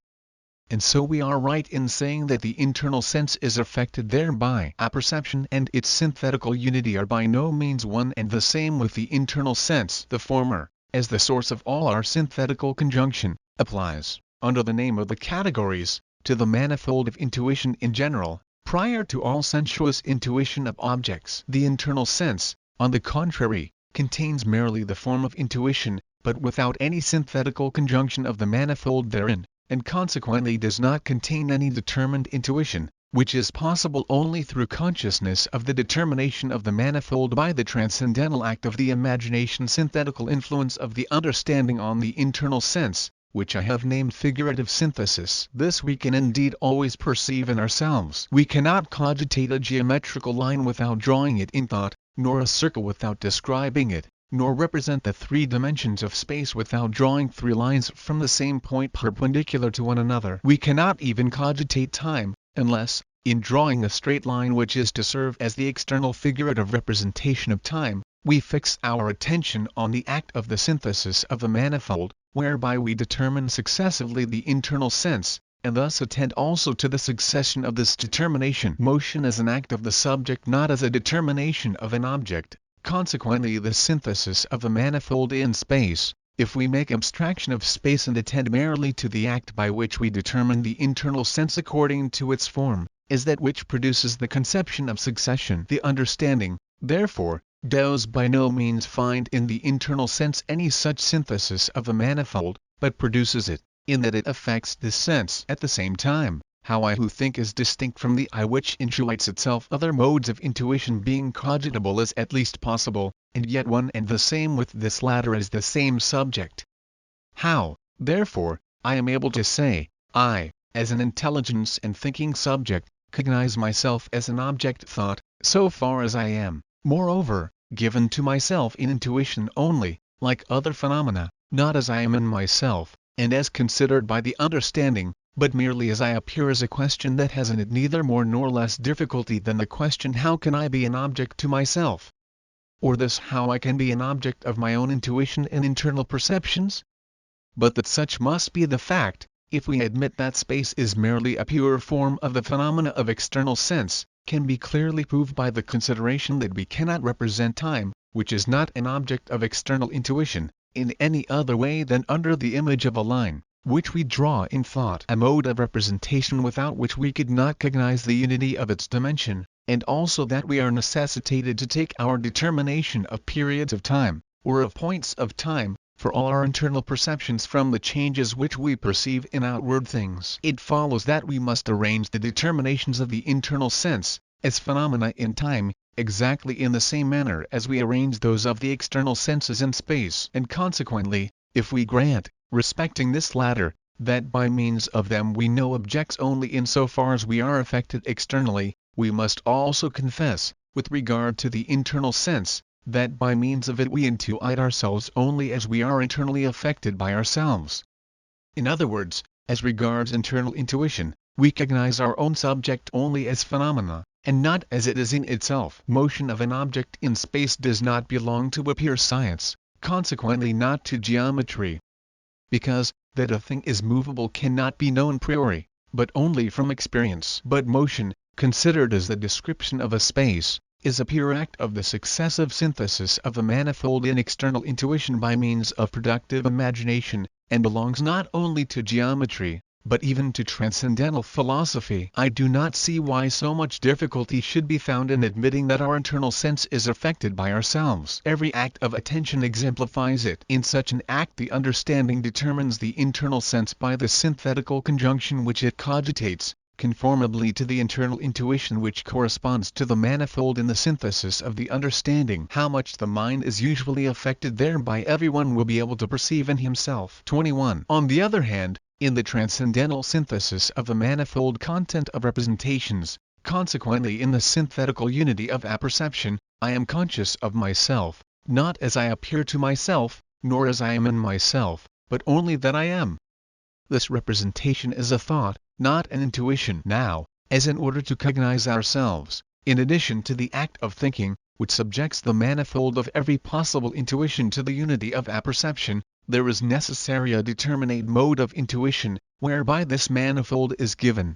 And so we are right in saying that the internal sense is affected thereby. Apperception and its synthetical unity are by no means one and the same with the internal sense. The former, as the source of all our synthetical conjunction, applies, under the name of the categories, to the manifold of intuition in general, prior to all sensuous intuition of objects. The internal sense, on the contrary, contains merely the form of intuition, but without any synthetical conjunction of the manifold therein, and consequently does not contain any determined intuition, which is possible only through consciousness of the determination of the manifold by the transcendental act of the imagination. Synthetical influence of the understanding on the internal sense, which I have named figurative synthesis. This we can indeed always perceive in ourselves. We cannot cogitate a geometrical line without drawing it in thought, nor a circle without describing it, nor represent the 3 dimensions of space without drawing 3 lines from the same point perpendicular to one another. We cannot even cogitate time, unless, in drawing a straight line which is to serve as the external figurative representation of time, we fix our attention on the act of the synthesis of the manifold, whereby we determine successively the internal sense, and thus attend also to the succession of this determination. Motion as an act of the subject, not as a determination of an object. Consequently the synthesis of the manifold in space, if we make abstraction of space and attend merely to the act by which we determine the internal sense according to its form, is that which produces the conception of succession. The understanding, therefore, does by no means find in the internal sense any such synthesis of the manifold, but produces it, in that it affects this sense. At the same time, how I who think is distinct from the I which intuites itself, other modes of intuition being cogitable is at least possible, and yet one and the same with this latter as the same subject. How, therefore, I am able to say, I, as an intelligence and thinking subject, cognize myself as an object thought, so far as I am, moreover, given to myself in intuition only, like other phenomena, not as I am in myself, and as considered by the understanding, but merely as I appear, as a question that has in it neither more nor less difficulty than the question how can I be an object to myself? Or this how I can be an object of my own intuition and internal perceptions? But that such must be the fact, if we admit that space is merely a pure form of the phenomena of external sense, can be clearly proved by the consideration that we cannot represent time, which is not an object of external intuition, in any other way than under the image of a line, which we draw in thought, a mode of representation without which we could not cognize the unity of its dimension, and also that we are necessitated to take our determination of periods of time, or of points of time, for all our internal perceptions from the changes which we perceive in outward things. It follows that we must arrange the determinations of the internal sense, as phenomena in time, exactly in the same manner as we arrange those of the external senses in space. And consequently, if we grant, respecting this latter, that by means of them we know objects only in so far as we are affected externally, we must also confess, with regard to the internal sense, that by means of it we intuit ourselves only as we are internally affected by ourselves. In other words, as regards internal intuition, we cognize our own subject only as phenomena, and not as it is in itself. Motion of an object in space does not belong to a pure science, consequently not to geometry. Because, that a thing is movable cannot be known a priori, but only from experience. But motion, considered as the description of a space, is a pure act of the successive synthesis of the manifold in external intuition by means of productive imagination, and belongs not only to geometry, but even to transcendental philosophy. I do not see why so much difficulty should be found in admitting that our internal sense is affected by ourselves. Every act of attention exemplifies it. In such an act the understanding determines the internal sense by the synthetical conjunction which it cogitates, conformably to the internal intuition which corresponds to the manifold in the synthesis of the understanding. How much the mind is usually affected thereby everyone will be able to perceive in himself. 21. On the other hand, in the transcendental synthesis of the manifold content of representations, Consequently, in the synthetical unity of apperception, I am conscious of myself, not as I appear to myself, nor as I am in myself, but only that I am. This representation is a thought, not an intuition. Now, as in order to cognize ourselves, in addition to the act of thinking, which subjects the manifold of every possible intuition to the unity of apperception, there is necessary a determinate mode of intuition, whereby this manifold is given.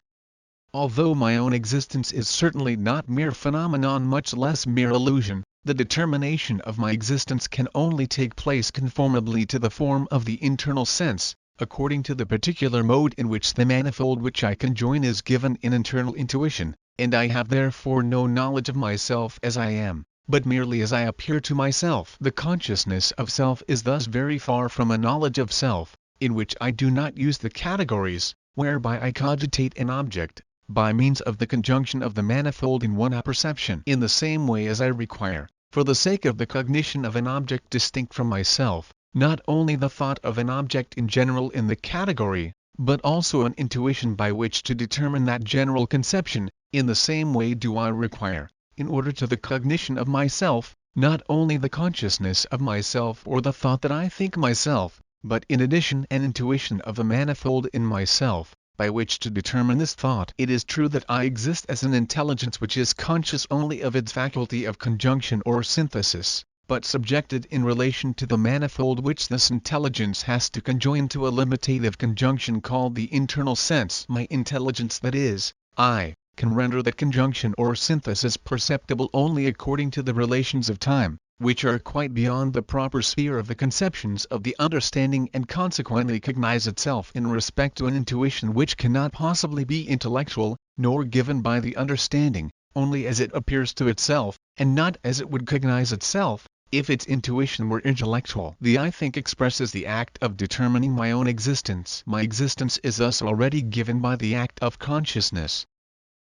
Although my own existence is certainly not mere phenomenon, much less mere illusion, the determination of my existence can only take place conformably to the form of the internal sense, according to the particular mode in which the manifold which I conjoin is given in internal intuition, and I have therefore no knowledge of myself as I am, but merely as I appear to myself. The consciousness of self is thus very far from a knowledge of self, in which I do not use the categories, whereby I cogitate an object, by means of the conjunction of the manifold in one apperception, in the same way as I require, for the sake of the cognition of an object distinct from myself, not only the thought of an object in general in the category, but also an intuition by which to determine that general conception. In the same way do I require, in order to the cognition of myself, not only the consciousness of myself or the thought that I think myself, but in addition an intuition of the manifold in myself, by which to determine this thought. It is true that I exist as an intelligence which is conscious only of its faculty of conjunction or synthesis, but subjected in relation to the manifold which this intelligence has to conjoin to a limitative conjunction called the internal sense. My intelligence, that is, I, can render that conjunction or synthesis perceptible only according to the relations of time, which are quite beyond the proper sphere of the conceptions of the understanding, and consequently cognize itself in respect to an intuition which cannot possibly be intellectual, nor given by the understanding, only as it appears to itself, and not as it would cognize itself, if its intuition were intellectual. The I think expresses the act of determining my own existence. My existence is thus already given by the act of consciousness.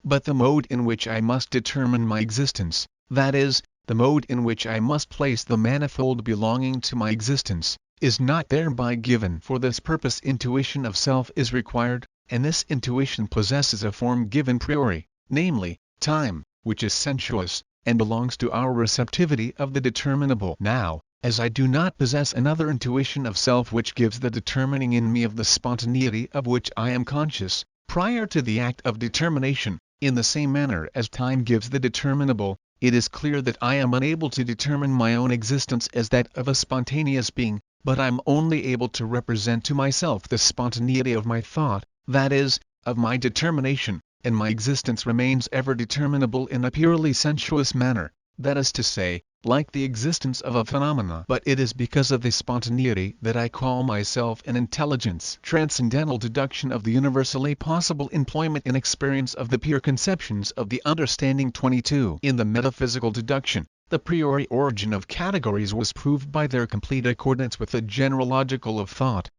But the mode in which I must determine my existence, that is, the mode in which I must place the manifold belonging to my existence, is not thereby given. For this purpose intuition of self is required, and this intuition possesses a form given priori, namely, time, which is sensuous, and belongs to our receptivity of the determinable. Now, as I do not possess another intuition of self which gives the determining in me of the spontaneity of which I am conscious, prior to the act of determination, in the same manner as time gives the determinable, it is clear that I am unable to determine my own existence as that of a spontaneous being, but I am only able to represent to myself the spontaneity of my thought, that is, of my determination, and my existence remains ever determinable in a purely sensuous manner, that is to say, like the existence of a phenomena. But it is because of this spontaneity that I call myself an intelligence. Transcendental deduction of the universally possible employment in experience of the pure conceptions of the understanding. 22. In the metaphysical deduction, the priori origin of categories was proved by their complete accordance with the general logical of thought.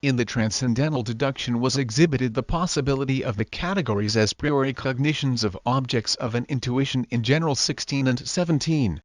In the transcendental deduction was exhibited the possibility of the categories as priori cognitions of objects of an intuition in general. 16 and 17.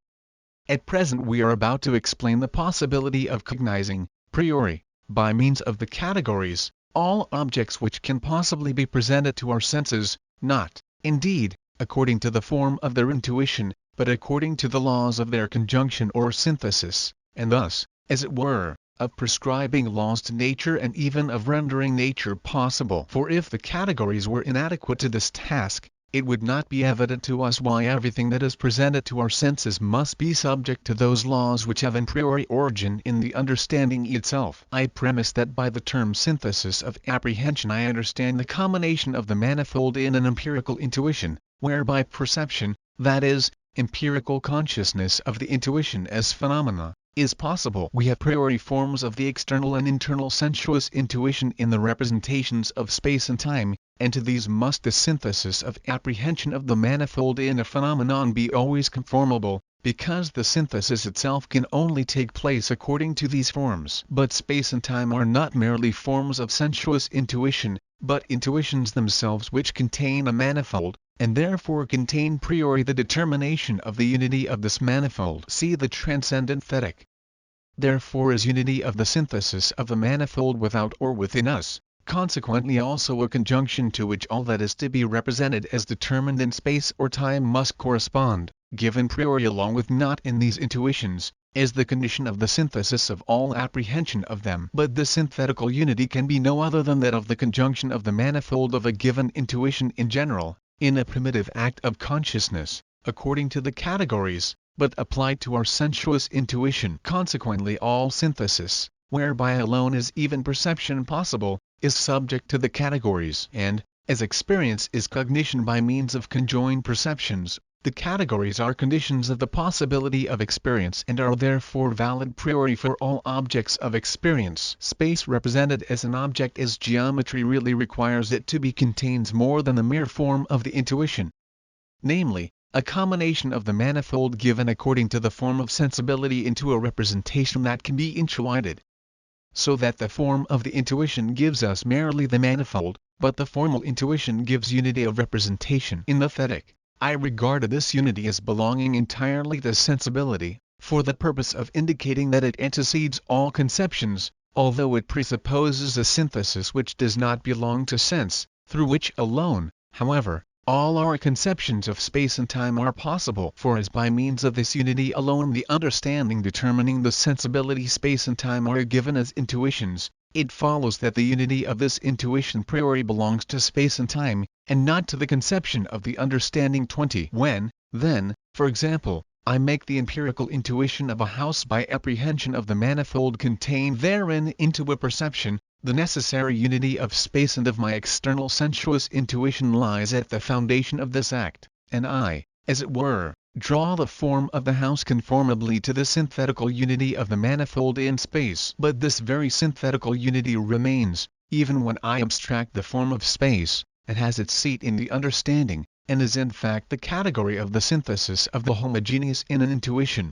At present we are about to explain the possibility of cognizing, priori, by means of the categories, all objects which can possibly be presented to our senses, not, indeed, according to the form of their intuition, but according to the laws of their conjunction or synthesis, and thus, as it were, of prescribing laws to nature and even of rendering nature possible. For if the categories were inadequate to this task, it would not be evident to us why everything that is presented to our senses must be subject to those laws which have a priori origin in the understanding itself. I premise that by the term synthesis of apprehension I understand the combination of the manifold in an empirical intuition, whereby perception, that is, empirical consciousness of the intuition as phenomena, is possible. We have priori forms of the external and internal sensuous intuition in the representations of space and time, and to these must the synthesis of apprehension of the manifold in a phenomenon be always conformable, because the synthesis itself can only take place according to these forms. But space and time are not merely forms of sensuous intuition, but intuitions themselves which contain a manifold, and therefore contain priori the determination of the unity of this manifold. See the Transcendent Thetic. Therefore is unity of the synthesis of the manifold without or within us, consequently also a conjunction to which all that is to be represented as determined in space or time must correspond, given priori along with not in these intuitions, is the condition of the synthesis of all apprehension of them. But this synthetical unity can be no other than that of the conjunction of the manifold of a given intuition in general, in a primitive act of consciousness, according to the categories, but applied to our sensuous intuition. Consequently all synthesis, whereby alone is even perception possible, is subject to the categories. And, as experience is cognition by means of conjoined perceptions, the categories are conditions of the possibility of experience and are therefore valid priori for all objects of experience. Space represented as an object as geometry really requires it to be contains more than the mere form of the intuition, namely, a combination of the manifold given according to the form of sensibility into a representation that can be intuited. So that the form of the intuition gives us merely the manifold, but the formal intuition gives unity of representation. In the Thetic, I regarded this unity as belonging entirely to sensibility, for the purpose of indicating that it antecedes all conceptions, although it presupposes a synthesis which does not belong to sense, through which alone, however, all our conceptions of space and time are possible. For as by means of this unity alone the understanding determining the sensibility space and time are given as intuitions, it follows that the unity of this intuition priori belongs to space and time, and not to the conception of the understanding. 20. When, then, for example, I make the empirical intuition of a house by apprehension of the manifold contained therein into a perception, the necessary unity of space and of my external sensuous intuition lies at the foundation of this act, and I, as it were, draw the form of the house conformably to the synthetical unity of the manifold in space. But this very synthetical unity remains, even when I abstract the form of space, and has its seat in the understanding, and is in fact the category of the synthesis of the homogeneous in an intuition.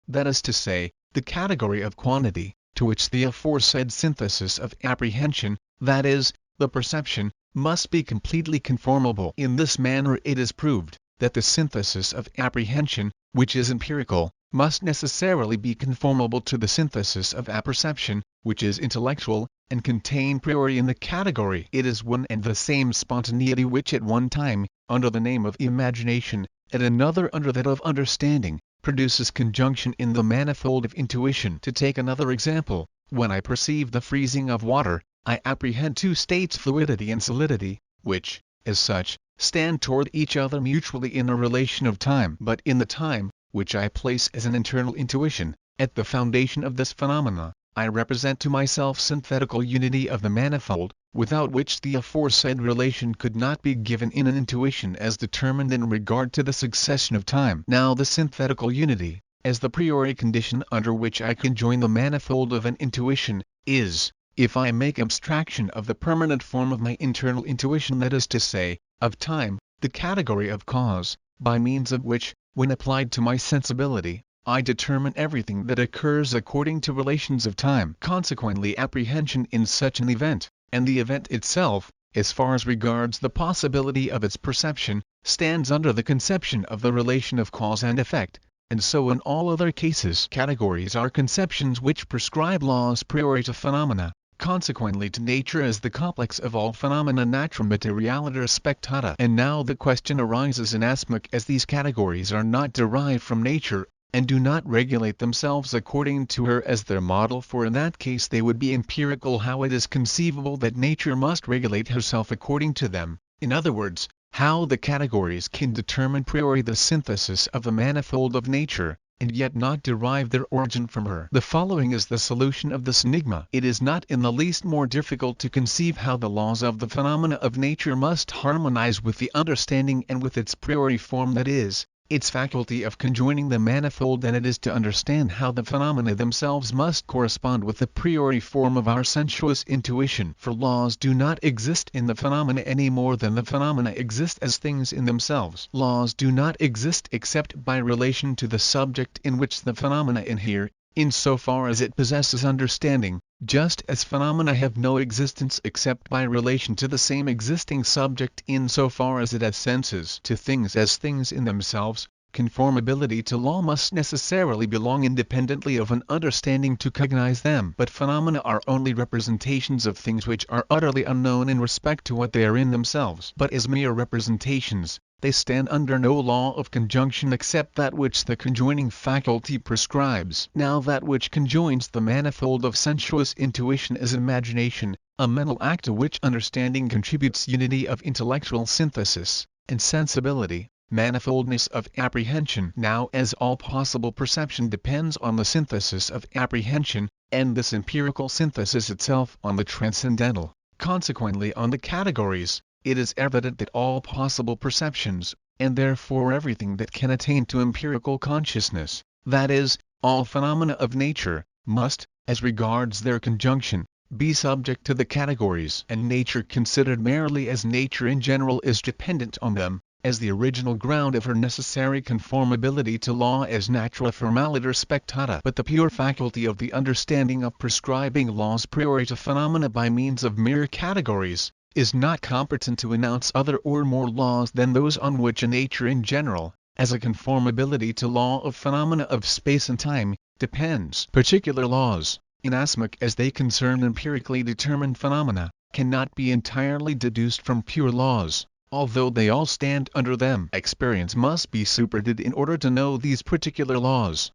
That is to say, the category of quantity, to which the aforesaid synthesis of apprehension, that is, the perception, must be completely conformable. In this manner it is proved, that the synthesis of apprehension, which is empirical, must necessarily be conformable to the synthesis of apperception, which is intellectual, and contain priori in the category. It is one and the same spontaneity which at one time, under the name of imagination, at another under that of understanding, produces conjunction in the manifold of intuition. To take another example, when I perceive the freezing of water, I apprehend two states, fluidity and solidity, which, as such, stand toward each other mutually in a relation of time. But in the time, which I place as an internal intuition, at the foundation of this phenomena, I represent to myself synthetical unity of the manifold, without which the aforesaid relation could not be given in an intuition as determined in regard to the succession of time. Now the synthetical unity, as the priori condition under which I conjoin the manifold of an intuition, is, if I make abstraction of the permanent form of my internal intuition, that is to say, of time, the category of cause, by means of which, when applied to my sensibility, I determine everything that occurs according to relations of time. Consequently apprehension in such an event, and the event itself, as far as regards the possibility of its perception, stands under the conception of the relation of cause and effect, and so in all other cases. Categories are conceptions which prescribe laws priori to phenomena, consequently to nature as the complex of all phenomena natura materialiter spectata. And now the question arises, inasmuch as these categories are not derived from nature, and do not regulate themselves according to her as their model, for in that case they would be empirical, how it is conceivable that nature must regulate herself according to them. In other words, how the categories can determine priori the synthesis of the manifold of nature, and yet not derive their origin from her. The following is the solution of this enigma. It is not in the least more difficult to conceive how the laws of the phenomena of nature must harmonize with the understanding and with its priori form, that is, its faculty of conjoining the manifold, than it is to understand how the phenomena themselves must correspond with the priori form of our sensuous intuition. For laws do not exist in the phenomena any more than the phenomena exist as things in themselves. Laws do not exist except by relation to the subject in which the phenomena inhere, in so far as it possesses understanding, just as phenomena have no existence except by relation to the same existing subject in so far as it has senses. To things as things in themselves, Conformability to law must necessarily belong independently of an understanding to cognize them. But phenomena are only representations of things which are utterly unknown in respect to what they are in themselves. But as mere representations, they stand under no law of conjunction except that which the conjoining faculty prescribes. Now that which conjoins the manifold of sensuous intuition is imagination, a mental act to which understanding contributes unity of intellectual synthesis, and sensibility, manifoldness of apprehension. Now as all possible perception depends on the synthesis of apprehension, and this empirical synthesis itself on the transcendental, consequently on the categories, it is evident that all possible perceptions, and therefore everything that can attain to empirical consciousness, that is, all phenomena of nature, must, as regards their conjunction, be subject to the categories. And nature considered merely as nature in general is dependent on them, as the original ground of her necessary conformability to law as natura formaliter spectata. But the pure faculty of the understanding of prescribing laws priori to phenomena by means of mere categories, is not competent to announce other or more laws than those on which a nature in general, as a conformability to law of phenomena of space and time, depends. Particular laws, inasmuch as they concern empirically determined phenomena, cannot be entirely deduced from pure laws, although they all stand under them. Experience must be superadded in order to know these particular laws.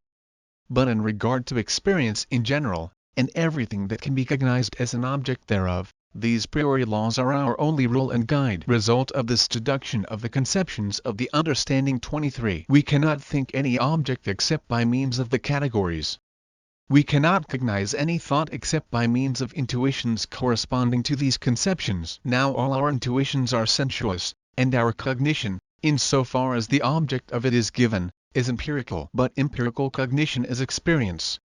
But in regard to experience in general, and everything that can be cognized as an object thereof, these priori laws are our only rule and guide. Result of this deduction of the conceptions of the understanding. 23. We cannot think any object except by means of the categories. We cannot cognize any thought except by means of intuitions corresponding to these conceptions. Now all our intuitions are sensuous, and our cognition, in so far as the object of it is given, is empirical. But empirical cognition is experience.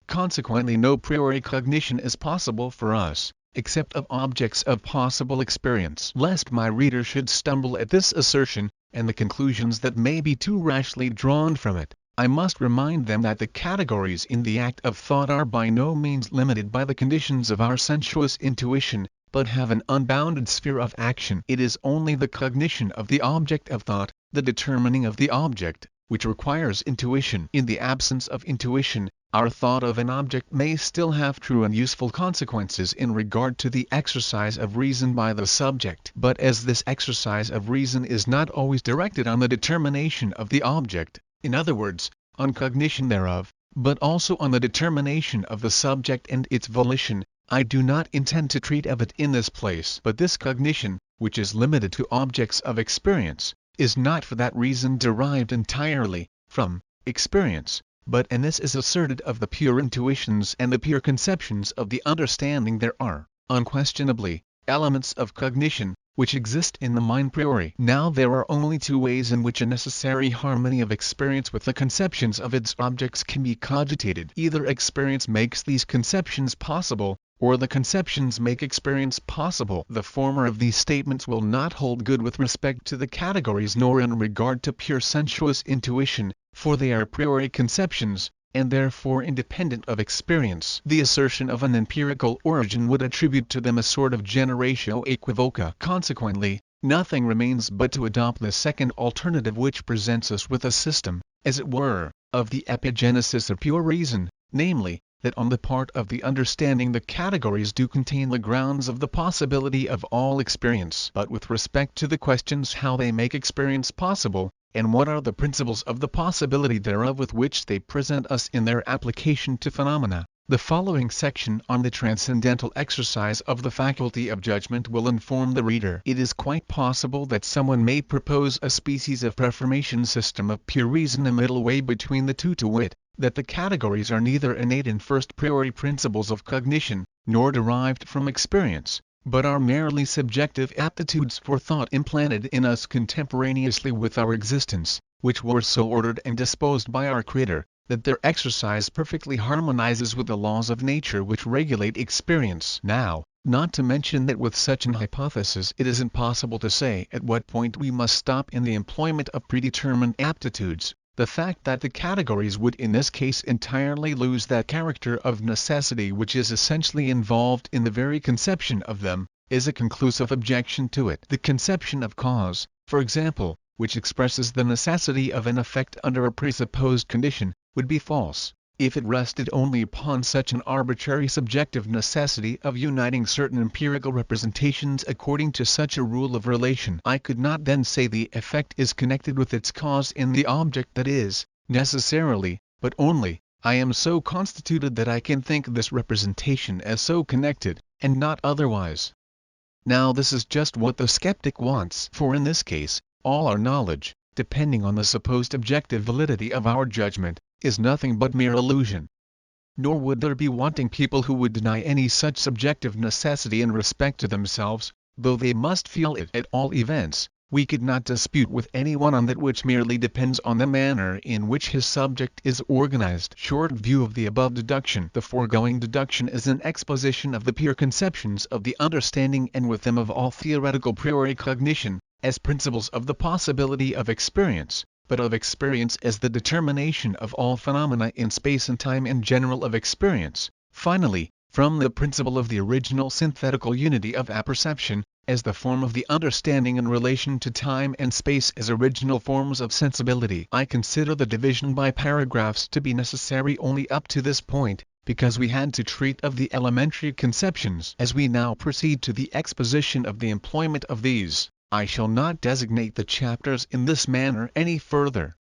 Consequently no priori cognition is possible for us, except of objects of possible experience. Lest my reader should stumble at this assertion, and the conclusions that may be too rashly drawn from it, I must remind them that the categories in the act of thought are by no means limited by the conditions of our sensuous intuition, but have an unbounded sphere of action. It is only the cognition of the object of thought, the determining of the object, which requires intuition. In the absence of intuition, our thought of an object may still have true and useful consequences in regard to the exercise of reason by the subject. But as this exercise of reason is not always directed on the determination of the object, in other words, on cognition thereof, but also on the determination of the subject and its volition, I do not intend to treat of it in this place. But this cognition, which is limited to objects of experience, is not for that reason derived entirely from experience, but and this is asserted of the pure intuitions and the pure conceptions of the understanding. There are, unquestionably, elements of cognition, which exist in the mind priori. Now there are only two ways in which a necessary harmony of experience with the conceptions of its objects can be cogitated. Either experience makes these conceptions possible, or the conceptions make experience possible. The former of these statements will not hold good with respect to the categories nor in regard to pure sensuous intuition, for they are a priori conceptions, and therefore independent of experience. The assertion of an empirical origin would attribute to them a sort of generatio equivoca. Consequently, nothing remains but to adopt the second alternative, which presents us with a system, as it were, of the epigenesis of pure reason, namely, that on the part of the understanding the categories do contain the grounds of the possibility of all experience. But with respect to the questions how they make experience possible, and what are the principles of the possibility thereof with which they present us in their application to phenomena, the following section on the transcendental exercise of the faculty of judgment will inform the reader. It is quite possible that someone may propose a species of preformation system of pure reason, a middle way between the two, to wit, that the categories are neither innate and first priori principles of cognition, nor derived from experience, but are merely subjective aptitudes for thought implanted in us contemporaneously with our existence, which were so ordered and disposed by our Creator, that their exercise perfectly harmonizes with the laws of nature which regulate experience. Now, not to mention that with such an hypothesis it is impossible to say at what point we must stop in the employment of predetermined aptitudes, the fact that the categories would in this case entirely lose that character of necessity which is essentially involved in the very conception of them, is a conclusive objection to it. The conception of cause, for example, which expresses the necessity of an effect under a presupposed condition, would be false, if it rested only upon such an arbitrary subjective necessity of uniting certain empirical representations according to such a rule of relation. I could not then say the effect is connected with its cause in the object that is, necessarily, but only, I am so constituted that I can think this representation as so connected, and not otherwise. Now this is just what the skeptic wants, for in this case, all our knowledge, depending on the supposed objective validity of our judgment, is nothing but mere illusion. Nor would there be wanting people who would deny any such subjective necessity in respect to themselves, though they must feel it at all events. We could not dispute with anyone on that which merely depends on the manner in which his subject is organized. Short view of the above deduction. The foregoing deduction is an exposition of the pure conceptions of the understanding and with them of all theoretical priori cognition, as principles of the possibility of experience, but of experience as the determination of all phenomena in space and time in general of experience. Finally, from the principle of the original synthetical unity of apperception, as the form of the understanding in relation to time and space as original forms of sensibility. I consider the division by paragraphs to be necessary only up to this point, because we had to treat of the elementary conceptions. As we now proceed to the exposition of the employment of these, I shall not designate the chapters in this manner any further.